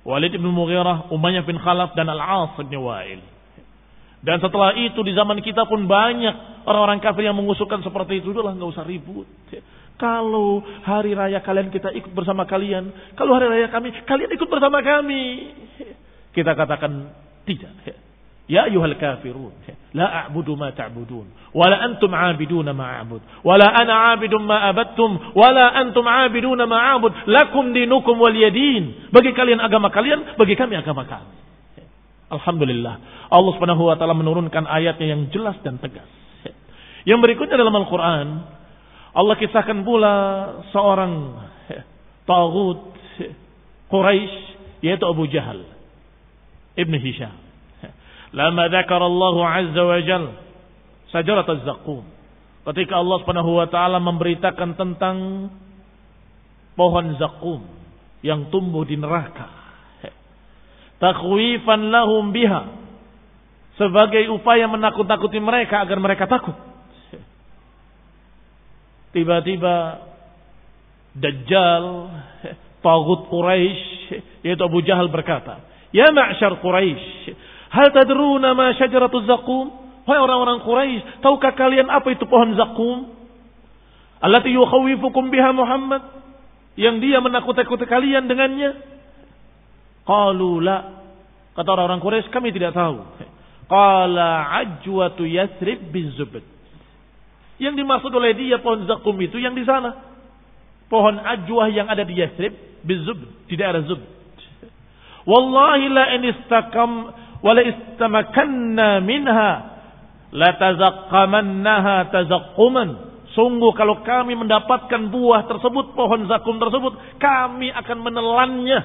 Walid ibn Mughirah, Umayyah bin Khalaf, dan Al-As bin Wa'il. Dan setelah itu di zaman kita pun banyak orang-orang kafir yang mengusulkan seperti itu. Udahlah, nggak usah ribut. Kalau hari raya kalian kita ikut bersama kalian, kalau hari raya kami kalian ikut bersama kami. Kita katakan tidak. Ya ayyuhal kafirun, la a'budu ma ta'budun, wa la antum 'abiduna ma a'bud, wa la ana 'abidun ma abattum, wa la antum 'abiduna ma a'bud, lakum dinukum waliyadin. Bagi kalian agama kalian, bagi kami agama kami. Alhamdulillah, Allah Subhanahu wa taala menurunkan ayatnya yang jelas dan tegas. Yang berikutnya dalam Al-Qur'an, Allah kisahkan pula seorang taghut Quraisy, yaitu Abu Jahal Ibn Hisham. Lama dzakara Allah azza wa jalla syajarat az-zaqum. Ketika Allah Subhanahu wa taala memberitakan tentang pohon zakum yang tumbuh di neraka. Takhwifan lahum biha, sebagai upaya menakut-nakuti mereka agar mereka takut. Tiba-tiba Dajjal, taghut Quraisy, yaitu Abu Jahal berkata, "Ya ma'syar Quraisy, hal tadruna ma syajaratuz zaqum?" Wahai orang-orang Quraisy, tahukah kalian apa itu pohon zakum? Allati yukhawifukum biha Muhammad, yang dia menakut-nakuti kalian dengannya. Qalu la, kata orang-orang Quraisy, kami tidak tahu. Qala ajwatu Yathrib bizubd, yang dimaksud oleh dia pohon zakum itu yang di sana, pohon ajwah yang ada di Yathrib bizubd, di daerah Zubd. Wallahi la in istakam wala istamakanna minha la tazaqqamannaha tazaqquman. Sungguh kalau kami mendapatkan buah tersebut, pohon zakum tersebut, kami akan menelannya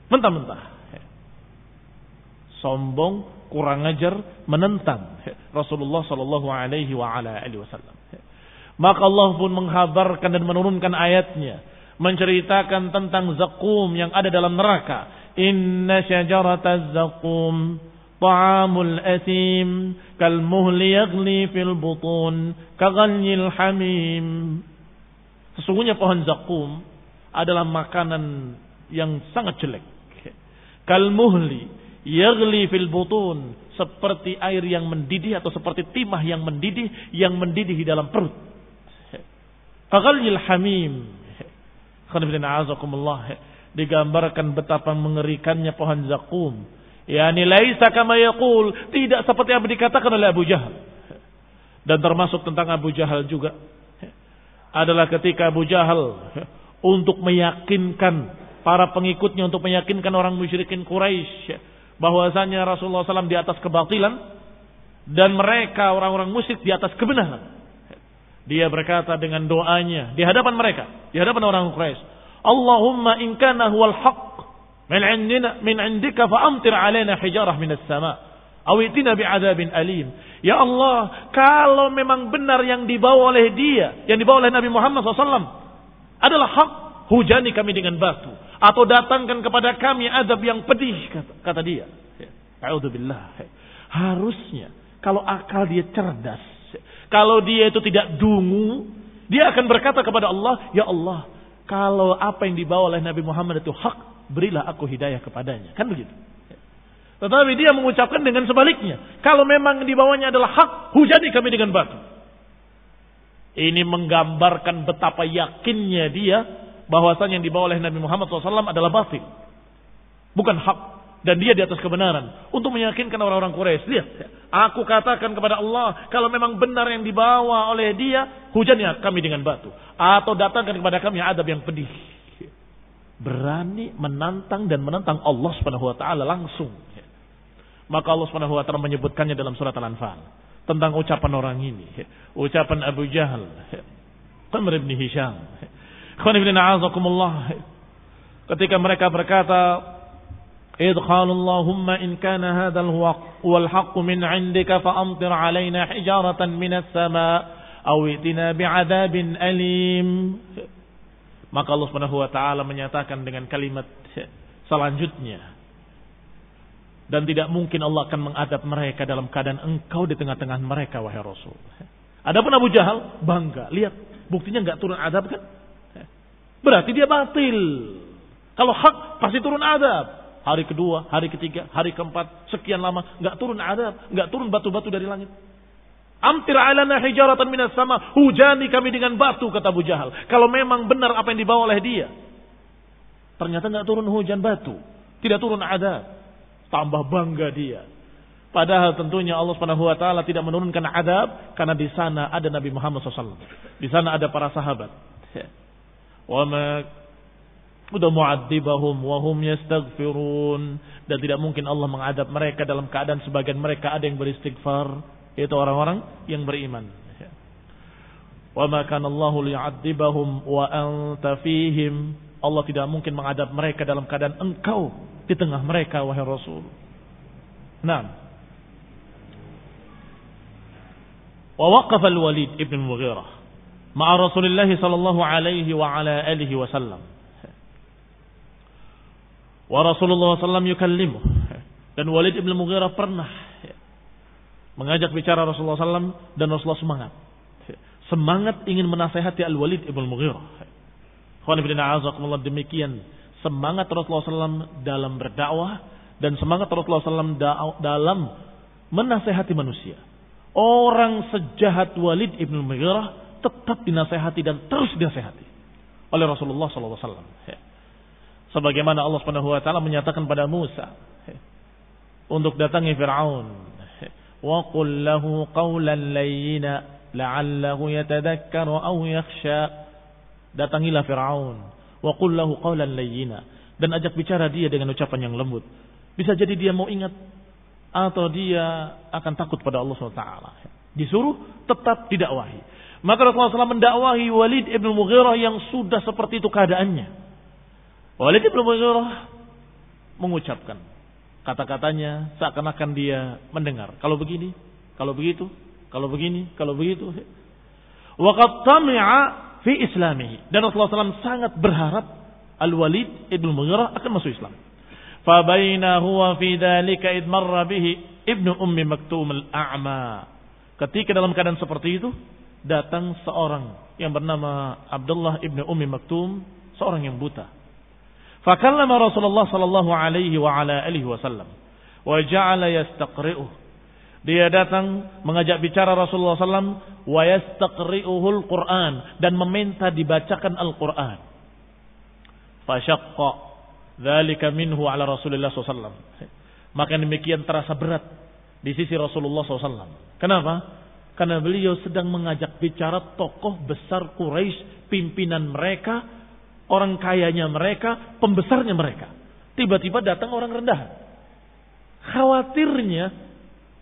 mentah-mentah. Sombong, kurang ajar, menentang Rasulullah sallallahu alaihi wasallam. Maka Allah pun menghabarkan dan menurunkan ayatnya, menceritakan tentang zakum yang ada dalam neraka. Inna syajarataz zakum ta'amul athim kalmuhli yaghli fil butun kaghalyil hamim. Sesungguhnya pohon zakum adalah makanan yang sangat jelek. Kalmuhli yaghli fil butun, seperti air yang mendidih atau seperti timah yang mendidih di dalam perut. Kaghalyil hamim. Khonibina azakumullah, digambarkan betapa mengerikannya pohon zakum. Yani laisa kama yaqul, tidak seperti yang dikatakan oleh Abu Jahal. Dan termasuk tentang Abu Jahal juga adalah ketika Abu Jahal untuk meyakinkan para pengikutnya, untuk meyakinkan orang musyrikin Quraisy bahwasanya Rasulullah SAW di atas kebatilan dan mereka orang-orang musyrik di atas kebenaran. Dia berkata dengan doanya di hadapan mereka, di hadapan orang Quraisy, Allahumma in kana huwal haqq min indika fa amtir alaina hijarah minas sama aw itina bi'adzabin alim. Ya Allah, kalau memang benar yang dibawa oleh dia, yang dibawa oleh Nabi Muhammad SAW adalah hak, hujani kami dengan batu atau datangkan kepada kami azab yang pedih, kata dia. A'udzubillah. Harusnya kalau akal dia cerdas, kalau dia itu tidak dungu, dia akan berkata kepada Allah, ya Allah, kalau apa yang dibawa oleh Nabi Muhammad itu hak, berilah aku hidayah kepadanya. Kan begitu. Tetapi dia mengucapkan dengan sebaliknya. Kalau memang dibawanya adalah hak, hujani kami dengan batu. Ini menggambarkan betapa yakinnya dia bahwasanya yang dibawa oleh Nabi Muhammad SAW adalah batil, bukan hak. Dan dia di atas kebenaran. Untuk meyakinkan orang-orang Quraisy, lihat, aku katakan kepada Allah, kalau memang benar yang dibawa oleh dia, hujani kami dengan batu atau datangkan kepada kami adab yang pedih. Berani menantang dan menentang Allah Subhanahu wa taala langsung. Maka Allah Subhanahu wa taala menyebutkannya dalam surat Al-Anfal tentang ucapan orang ini, ucapan Abu Jahal, Amr bin Hisham. Ketika mereka berkata, إذ قال اللهم إن كان هذا هو الحق من عندك فأمطر علينا حجارة من السماء أو ائتنا بعذاب أليم. Maka Allah Subhanahu wa taala menyatakan dengan kalimat selanjutnya, dan tidak mungkin Allah akan mengadab mereka dalam keadaan engkau di tengah-tengah mereka, wahai Rasul. Adapun Abu Jahal bangga, lihat buktinya enggak turun adab kan? Berarti dia batil. Kalau hak pasti turun adab. hari kedua, hari ketiga, hari keempat, sekian lama, nggak turun azab, nggak turun batu-batu dari langit. Amtir alana hijaratan minas sama, hujani kami dengan batu, kata Abu Jahal. Kalau memang benar apa yang dibawa oleh dia, ternyata nggak turun hujan batu, tidak turun azab, tambah bangga dia. Padahal tentunya Allah Subhanahu wa taala tidak menurunkan azab karena di sana ada Nabi Muhammad SAW, di sana ada para sahabat. Wa ma udah mu'adzibahum wa hum yastaghfirun, dan tidak mungkin Allah mengadab mereka dalam keadaan sebagian mereka ada yang beristighfar, yaitu orang-orang yang beriman. Wa ma kana Allahu li'adzibahum wa anta fihim, Allah tidak mungkin mengadab mereka dalam keadaan engkau di tengah mereka wahai Rasul. Naam. Wa waqafa al-Walid ibn al-Mughirah ma'a Rasulillah sallallahu alaihi wa ala alihi wasallam. Wa Rasulullah SAW yukallimuh, dan Walid ibn Mughirah pernah mengajak bicara Rasulullah SAW, dan Rasulullah semangat ingin menasihati Al-Walid ibn Mughirah. Demikian semangat Rasulullah SAW dalam berdakwah, dan semangat Rasulullah SAW dalam menasihati manusia. Orang sejahat Walid ibn Mughirah tetap dinasihati dan terus dinasihati oleh Rasulullah SAW. Sebagaimana Allah Subhanahu wa taala menyatakan pada Musa untuk datangi Firaun, wa qul lahu qawlan layyina la'allahu yatadhakkaru aw yakhsha. Datangilah Firaun, wa qul lahu qawlan layyina, dan ajak bicara dia dengan ucapan yang lembut. Bisa jadi dia mau ingat atau dia akan takut pada Allah Subhanahu wa taala. Disuruh tetap didakwahi. Maka Rasulullah SAW mendakwahi Walid ibn Mughirah yang sudah seperti itu keadaannya. Walid ibn Mughirah mengucapkan kata-katanya seakan-akan dia mendengar. Kalau begini, kalau begitu, kalau begini, kalau begitu. Wa qad tami'a fi islamihi. Dan Rasulullah SAW sangat berharap Al-Walid ibn Mughirah akan masuk Islam. Fa baina huwa fi dzalika id marra bihi ibnu ummi maktum al-a'ma. Ketika dalam keadaan seperti itu, datang seorang yang bernama Abdullah ibnu ummi maktum, seorang yang buta. Fakallama Rasulullah sallallahu alaihi wa ala alihi wasallam wa ja'ala yastaqri'uh. Dia datang mengajak bicara Rasulullah sallam wa yastaqri'uhul Qur'an, dan meminta dibacakan Al-Qur'an. Fashaqqa dzalika minhu ala Rasulillah sallallahu alaihi wasallam. Maka demikian terasa berat di sisi Rasulullah SAW. Kenapa? Karena beliau sedang mengajak bicara tokoh besar Quraisy, pimpinan mereka, orang kayanya mereka, pembesarnya mereka. Tiba-tiba datang orang rendahan. Khawatirnya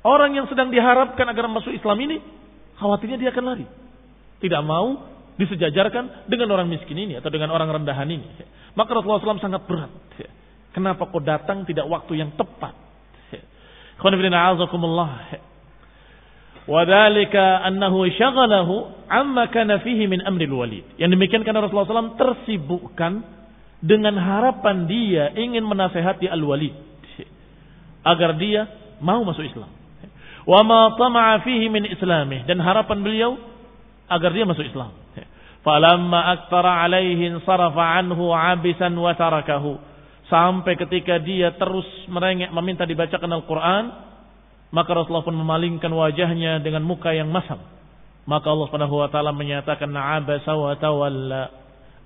orang yang sedang diharapkan agar masuk Islam ini, khawatirnya dia akan lari. Tidak mau disejajarkan dengan orang miskin ini atau dengan orang rendahan ini. Maka Rasulullah SAW sangat berat. Kenapa kau datang tidak waktu yang tepat? Wadhalika annahu syaghalahu amma kana fihi min amril Walid. Yang demikian karena Rasulullah SAW tersibukkan dengan harapan dia ingin menasehati Al-Walid agar dia mau masuk Islam. Wa ma tama'a fihi min islamih, dan harapan beliau agar dia masuk Islam. Falamma aktsara alaihi sarafa anhu abisan wa tarakahu. Sampai ketika dia terus merengek meminta dibacakan Al-Quran, maka Rasulullah pun memalingkan wajahnya dengan muka yang masam. Maka Allah Subhanahu wa taala menyatakan abasa wa tawalla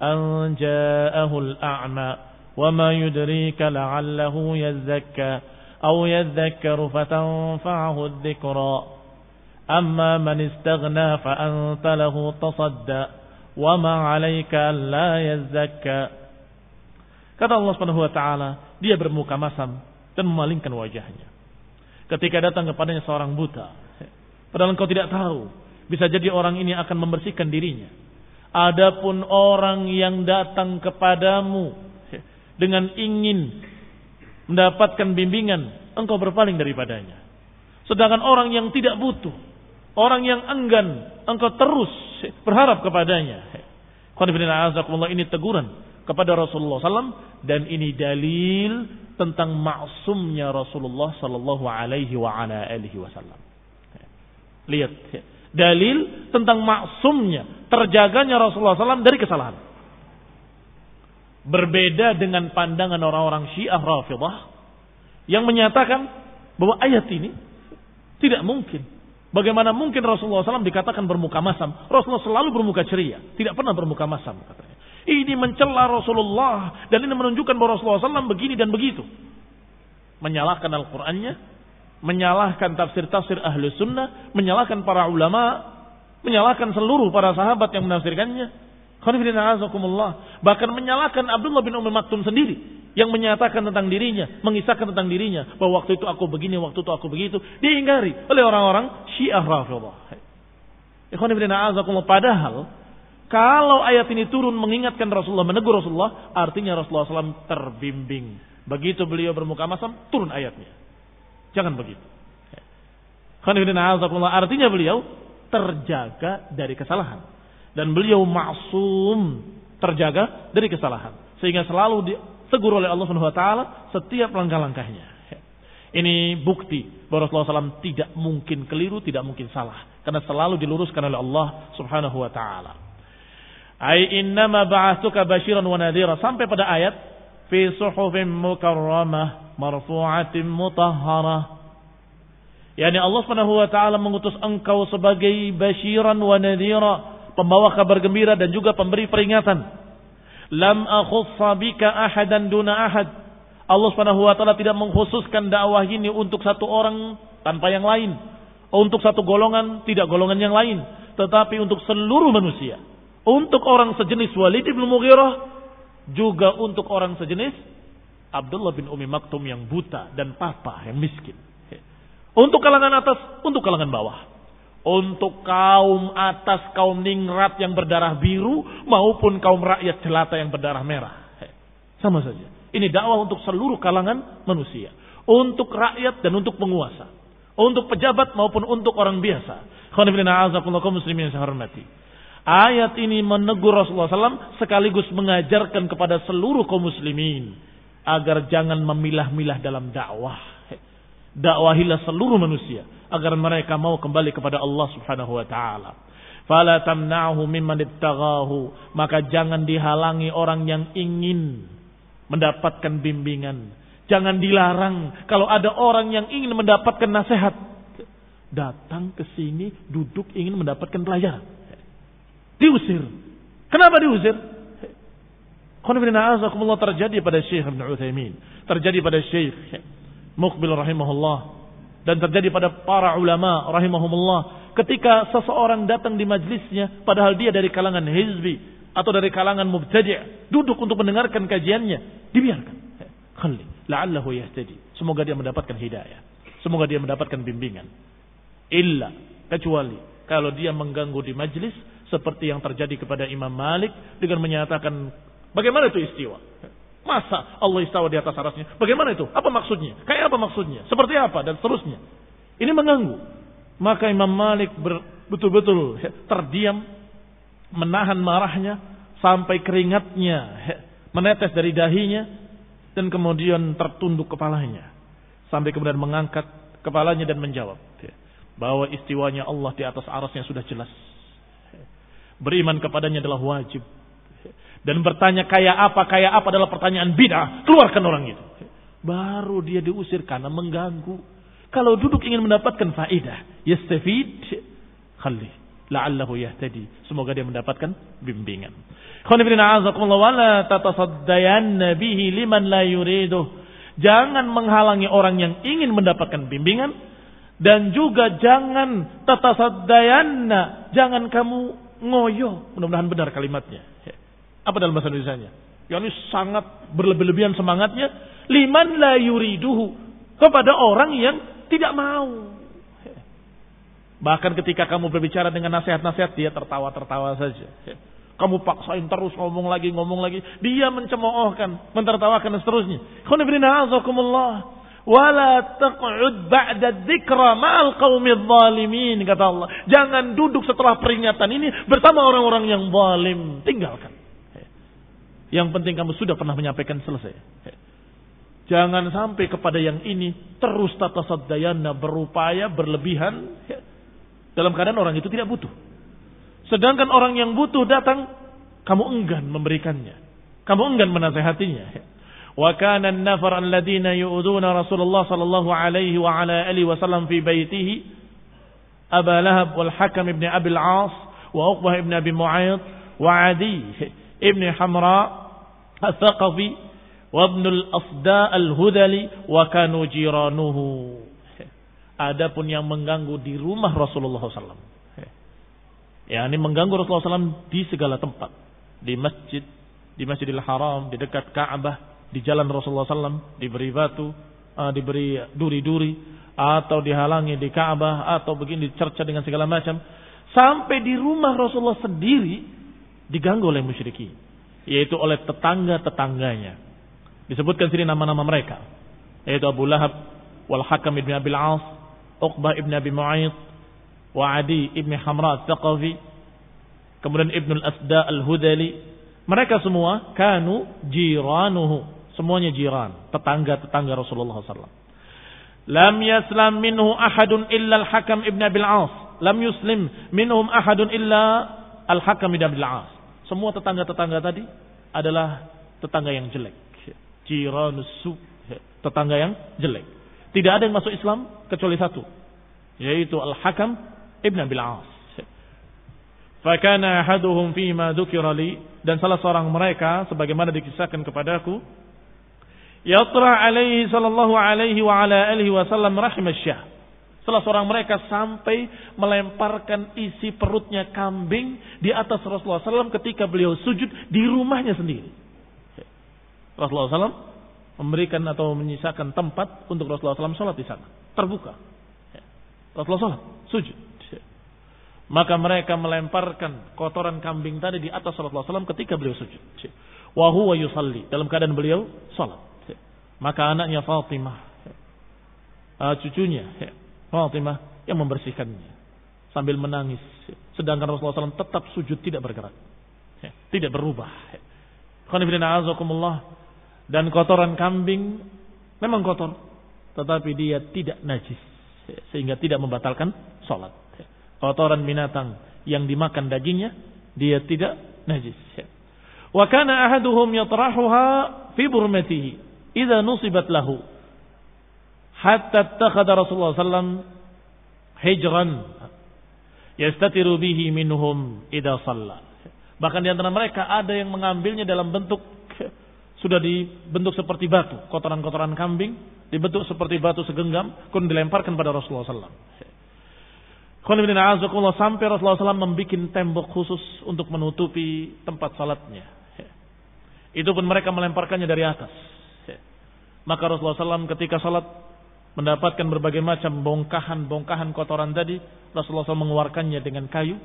an ja'ahu al-a'ma wa ma yudrika la'allahu yazzakka aw yadhakkaru fatanfa'ahu adh-dhikra amma man istaghna fa anta lahu tasadda wa ma 'alayka alla yazzakka. Kata Allah Subhanahu wa taala, dia bermuka masam dan memalingkan wajahnya ketika datang kepadanya seorang buta. Padahal engkau tidak tahu, bisa jadi orang ini akan membersihkan dirinya. Adapun orang yang datang kepadamu dengan ingin mendapatkan bimbingan, engkau berpaling daripadanya. Sedangkan orang yang tidak butuh, orang yang enggan, engkau terus berharap kepadanya. Ini teguran kepada Rasulullah SAW, dan ini dalil tentang maksumnya Rasulullah sallallahu alaihi wa ala alihi wasallam. Lihat, dalil tentang maksumnya, terjaganya Rasulullah SAW dari kesalahan. Berbeda dengan pandangan orang-orang Syiah Rafidhah yang menyatakan bahwa ayat ini tidak mungkin. Bagaimana mungkin Rasulullah SAW dikatakan bermuka masam? Rasulullah selalu bermuka ceria, tidak pernah bermuka masam katanya. Ini mencela Rasulullah dan ini menunjukkan bahwa Rasulullah SAW begini dan begitu. Menyalahkan Al-Qur'annya, menyalahkan tafsir-tafsir ahlu sunnah, menyalahkan para ulama, menyalahkan seluruh para sahabat yang menafsirkannya. Bahkan menyalahkan Abdullah bin Ummi Maktum sendiri yang menyatakan tentang dirinya, mengisahkan tentang dirinya bahwa waktu itu aku begini, waktu itu aku begitu, diingkari oleh orang-orang Syiah Rafidhah. Padahal kalau ayat ini turun mengingatkan Rasulullah, menegur Rasulullah, artinya Rasulullah SAW terbimbing. Begitu beliau bermuka masam, turun ayatnya. Jangan begitu. Artinya beliau terjaga dari kesalahan. Dan beliau maksum, terjaga dari kesalahan. Sehingga selalu ditegur oleh Allah SWT setiap langkah-langkahnya. Ini bukti bahwa Rasulullah SAW tidak mungkin keliru, tidak mungkin salah. Karena selalu diluruskan oleh Allah Subhanahu wa ta'ala. Ai innama ba'atsuka basyiran wa nadhira, sampai pada ayat fi suhufin mukarramah marfu'atin mutahharah. Yani Allah Subhanahu wa ta'ala mengutus engkau sebagai basyiran wa nadhira, pembawa kabar gembira dan juga pemberi peringatan. Lam akhussa bika ahadan duna ahad. Allah Subhanahu wa ta'ala tidak mengkhususkan dakwah ini untuk satu orang tanpa yang lain, untuk satu golongan tidak golongan yang lain, tetapi untuk seluruh manusia. Untuk orang sejenis Walid bin Mughirah, juga untuk orang sejenis Abdullah bin Ummi Maktum yang buta dan papa yang miskin. Untuk kalangan atas, untuk kalangan bawah. Untuk kaum atas, kaum ningrat yang berdarah biru, maupun kaum rakyat jelata yang berdarah merah. Sama saja. Ini dakwah untuk seluruh kalangan manusia. Untuk rakyat dan untuk penguasa. Untuk pejabat maupun untuk orang biasa. Kaum muslimin yang saya hormati. Ayat ini menegur Rasulullah SAW sekaligus mengajarkan kepada seluruh kaum muslimin agar jangan memilah-milah dalam dakwah. Dakwahilah seluruh manusia agar mereka mau kembali kepada Allah Subhanahu wa taala. Fala tamna'hu mimman ibtaghahu, maka jangan dihalangi orang yang ingin mendapatkan bimbingan. Jangan dilarang kalau ada orang yang ingin mendapatkan nasihat. Datang ke sini, duduk ingin mendapatkan pelajaran. Diusir. Kenapa diusir? Terjadi pada Syekh Ibn Utsaimin, terjadi pada Syekh Muqbil rahimahullah, dan terjadi pada para ulama rahimahumullah. Ketika seseorang datang di majlisnya, padahal dia dari kalangan hizbi atau dari kalangan mubtadi', duduk untuk mendengarkan kajiannya, dibiarkan. Khalli, la'allahu yahtadi. Semoga dia mendapatkan hidayah. Semoga dia mendapatkan bimbingan. Illa, kecuali kalau dia mengganggu di majlis, seperti yang terjadi kepada Imam Malik dengan menyatakan bagaimana itu istiwa? Masa Allah istawa di atas arasnya? Bagaimana itu? Apa maksudnya? Kayak apa maksudnya? Seperti apa? Dan seterusnya. Ini mengganggu. Maka Imam Malik betul-betul terdiam, menahan marahnya sampai keringatnya menetes dari dahinya, dan kemudian tertunduk kepalanya sampai kemudian mengangkat kepalanya dan menjawab bahwa istiwanya Allah di atas arasnya sudah jelas. Beriman kepadanya adalah wajib. Dan bertanya kayak apa adalah pertanyaan bid'ah. Keluarkan orang itu. Baru dia diusir karena mengganggu. Kalau duduk ingin mendapatkan faedah, yastafid, khalli, la'allahu yahtadi. Semoga dia mendapatkan bimbingan. Wala tatasaddayanna bihi liman la yuriduh. Jangan menghalangi orang yang ingin mendapatkan bimbingan, dan juga jangan tatasaddayanna, jangan kamu ngoyo. Mudah-mudahan benar kalimatnya. Apa dalam bahasa Indonesianya? Yang sangat berlebih-lebihan semangatnya. Liman la yuriduhu, kepada orang yang tidak mau. Bahkan ketika kamu berbicara dengan nasihat-nasihat, dia tertawa-tertawa saja. Kamu paksain terus ngomong lagi. Dia mencemoohkan, mentertawakan dan seterusnya. Wala taq'ud ba'da dzikra ma'al qaumidz zalimin, kata Allah. Jangan duduk setelah peringatan ini bersama orang-orang yang zalim. Tinggalkan. Yang penting kamu sudah pernah menyampaikan, selesai. Jangan sampai kepada yang ini terus tatasaddayana, berupaya berlebihan dalam keadaan orang itu tidak butuh. Sedangkan orang yang butuh datang, kamu enggan memberikannya. Kamu enggan menasihatinya. Wa kana an-nafar alladziina yu'duna Rasulullah sallallahu alaihi wa ala alihi wasallam fi baitihi Abu Lahab wal Hakam ibn Abi al-As wa Uqbah ibn Abi Mu'ayth wa Adi ibn Hamra al-Thaqafi wa ibn al-Asda al-Hudali wa kanu jiranuhu. Adapun yang mengganggu di rumah Rasulullah SAW, ini mengganggu Rasulullah SAW di segala tempat, di masjid, di Masjidil Haram, di dekat Ka'bah, di jalan Rasulullah SAW, diberi batu, diberi duri-duri, atau dihalangi di Ka'bah, atau begini dicerca dengan segala macam, sampai di rumah Rasulullah sendiri diganggu oleh musyrikin, yaitu oleh tetangga-tetangganya. Disebutkan sini nama-nama mereka, yaitu Abu Lahab wal Hakam ibn Abi al-As, Uqbah ibn Abi Mu'ayth, wa Adi ibn Hamra al-Thaqafi, kemudian Ibn al-Asda al-Hudali. Mereka semua kanu jiranuhu, semuanya jiran, tetangga-tetangga Rasulullah SAW. Lam yaslam minhu ahadun illa al-Hakam ibn Abi al-As. Lam yuslim minhum ahadun illa al-Hakam ibn Abi al-As. Semua tetangga-tetangga tadi adalah tetangga yang jelek. Jiranus su, tetangga yang jelek. Tidak ada yang masuk Islam kecuali satu, yaitu Al-Hakam ibn Abi al-As. Fakana ahaduhum fima dzukira li, dan salah seorang mereka sebagaimana dikisahkan kepadaku, yatra alaihi sallallahu alaihi wa ala alihi wasallam rahimasyah. Salah seorang mereka sampai melemparkan isi perutnya kambing di atas Rasulullah SAW ketika beliau sujud di rumahnya sendiri. Rasulullah SAW memberikan atau menyisakan tempat untuk Rasulullah SAW sholat di sana, terbuka. Rasulullah SAW sujud. Maka mereka melemparkan kotoran kambing tadi di atas Rasulullah SAW ketika beliau sujud. Wa huwa yusalli, dalam keadaan beliau sholat. Maka anaknya Fatimah, cucunya Fatimah yang membersihkannya sambil menangis. Sedangkan Rasulullah SAW tetap sujud, tidak bergerak, tidak berubah. Dan kotoran kambing memang kotor, tetapi dia tidak najis, sehingga tidak membatalkan sholat. Kotoran binatang yang dimakan dagingnya, dia tidak najis. Wa kana ahaduhum yatrahuha fi burmatihi idza nusibat lahu hatta ittakhadha Rasulullah sallallahu hijran yastatiru bihi minhum idza shalla. Bahkan di antara mereka ada yang mengambilnya dalam bentuk, sudah dibentuk seperti batu, kotoran-kotoran kambing dibentuk seperti batu segenggam, kemudian dilemparkan pada Rasulullah SAW. Sampai Rasulullah SAW membuat tembok khusus untuk menutupi tempat salatnya. Itu pun mereka melemparkannya dari atas. Maka Rasulullah SAW ketika salat mendapatkan berbagai macam bongkahan kotoran tadi, Rasulullah SAW mengeluarkannya dengan kayu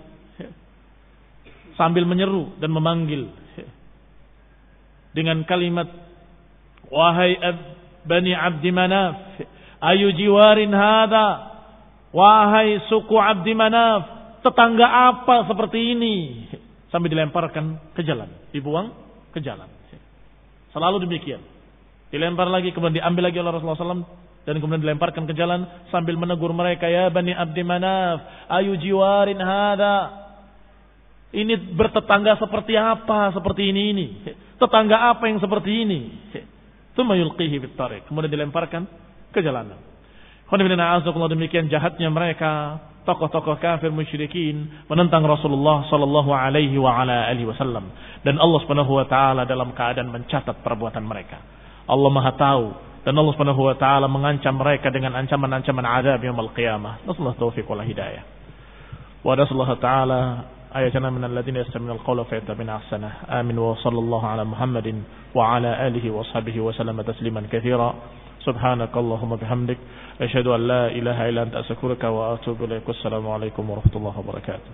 sambil menyeru dan memanggil dengan kalimat, wahai Bani Abdi Manaf, ayu jiwarin hadha, wahai suku Abdi Manaf, tetangga apa seperti ini, sambil dilemparkan ke jalan, dibuang ke jalan. Selalu demikian, dilempar lagi, kemudian diambil lagi oleh Rasulullah SAW, dan kemudian dilemparkan ke jalan sambil menegur mereka, ya Bani Abdi Manaf, ayu jiwarin hadha, ini bertetangga seperti apa, seperti ini. Tetangga apa yang seperti ini? Tsumma yulqihi fit tariq, kemudian dilemparkan ke jalanan. Demikian jahatnya mereka, tokoh-tokoh kafir musyrikin menentang Rasulullah sallallahu alaihi wa ala alihi wasallam, dan Allah Subhanahu wa taala dalam keadaan mencatat perbuatan mereka. Allah Maha tahu, dan Allah Subhanahu wa taala mengancam mereka dengan ancaman-ancaman azab yaumil qiyamah. Nasallahu taufiq wal hidayah. Wa nasallahu taala ayatana minal ladzina yastami'una al-qawla fayattabi'una ahsanah. Amin wa sallallahu ala Muhammadin wa ala alihi wa sahbihi wa sallama tasliman katsira. Subhanakallahumma bihamdik asyhadu an la ilaha illa anta astaghfiruka wa atubu ilaik. Wassalamu alaikum warahmatullahi wabarakatuh.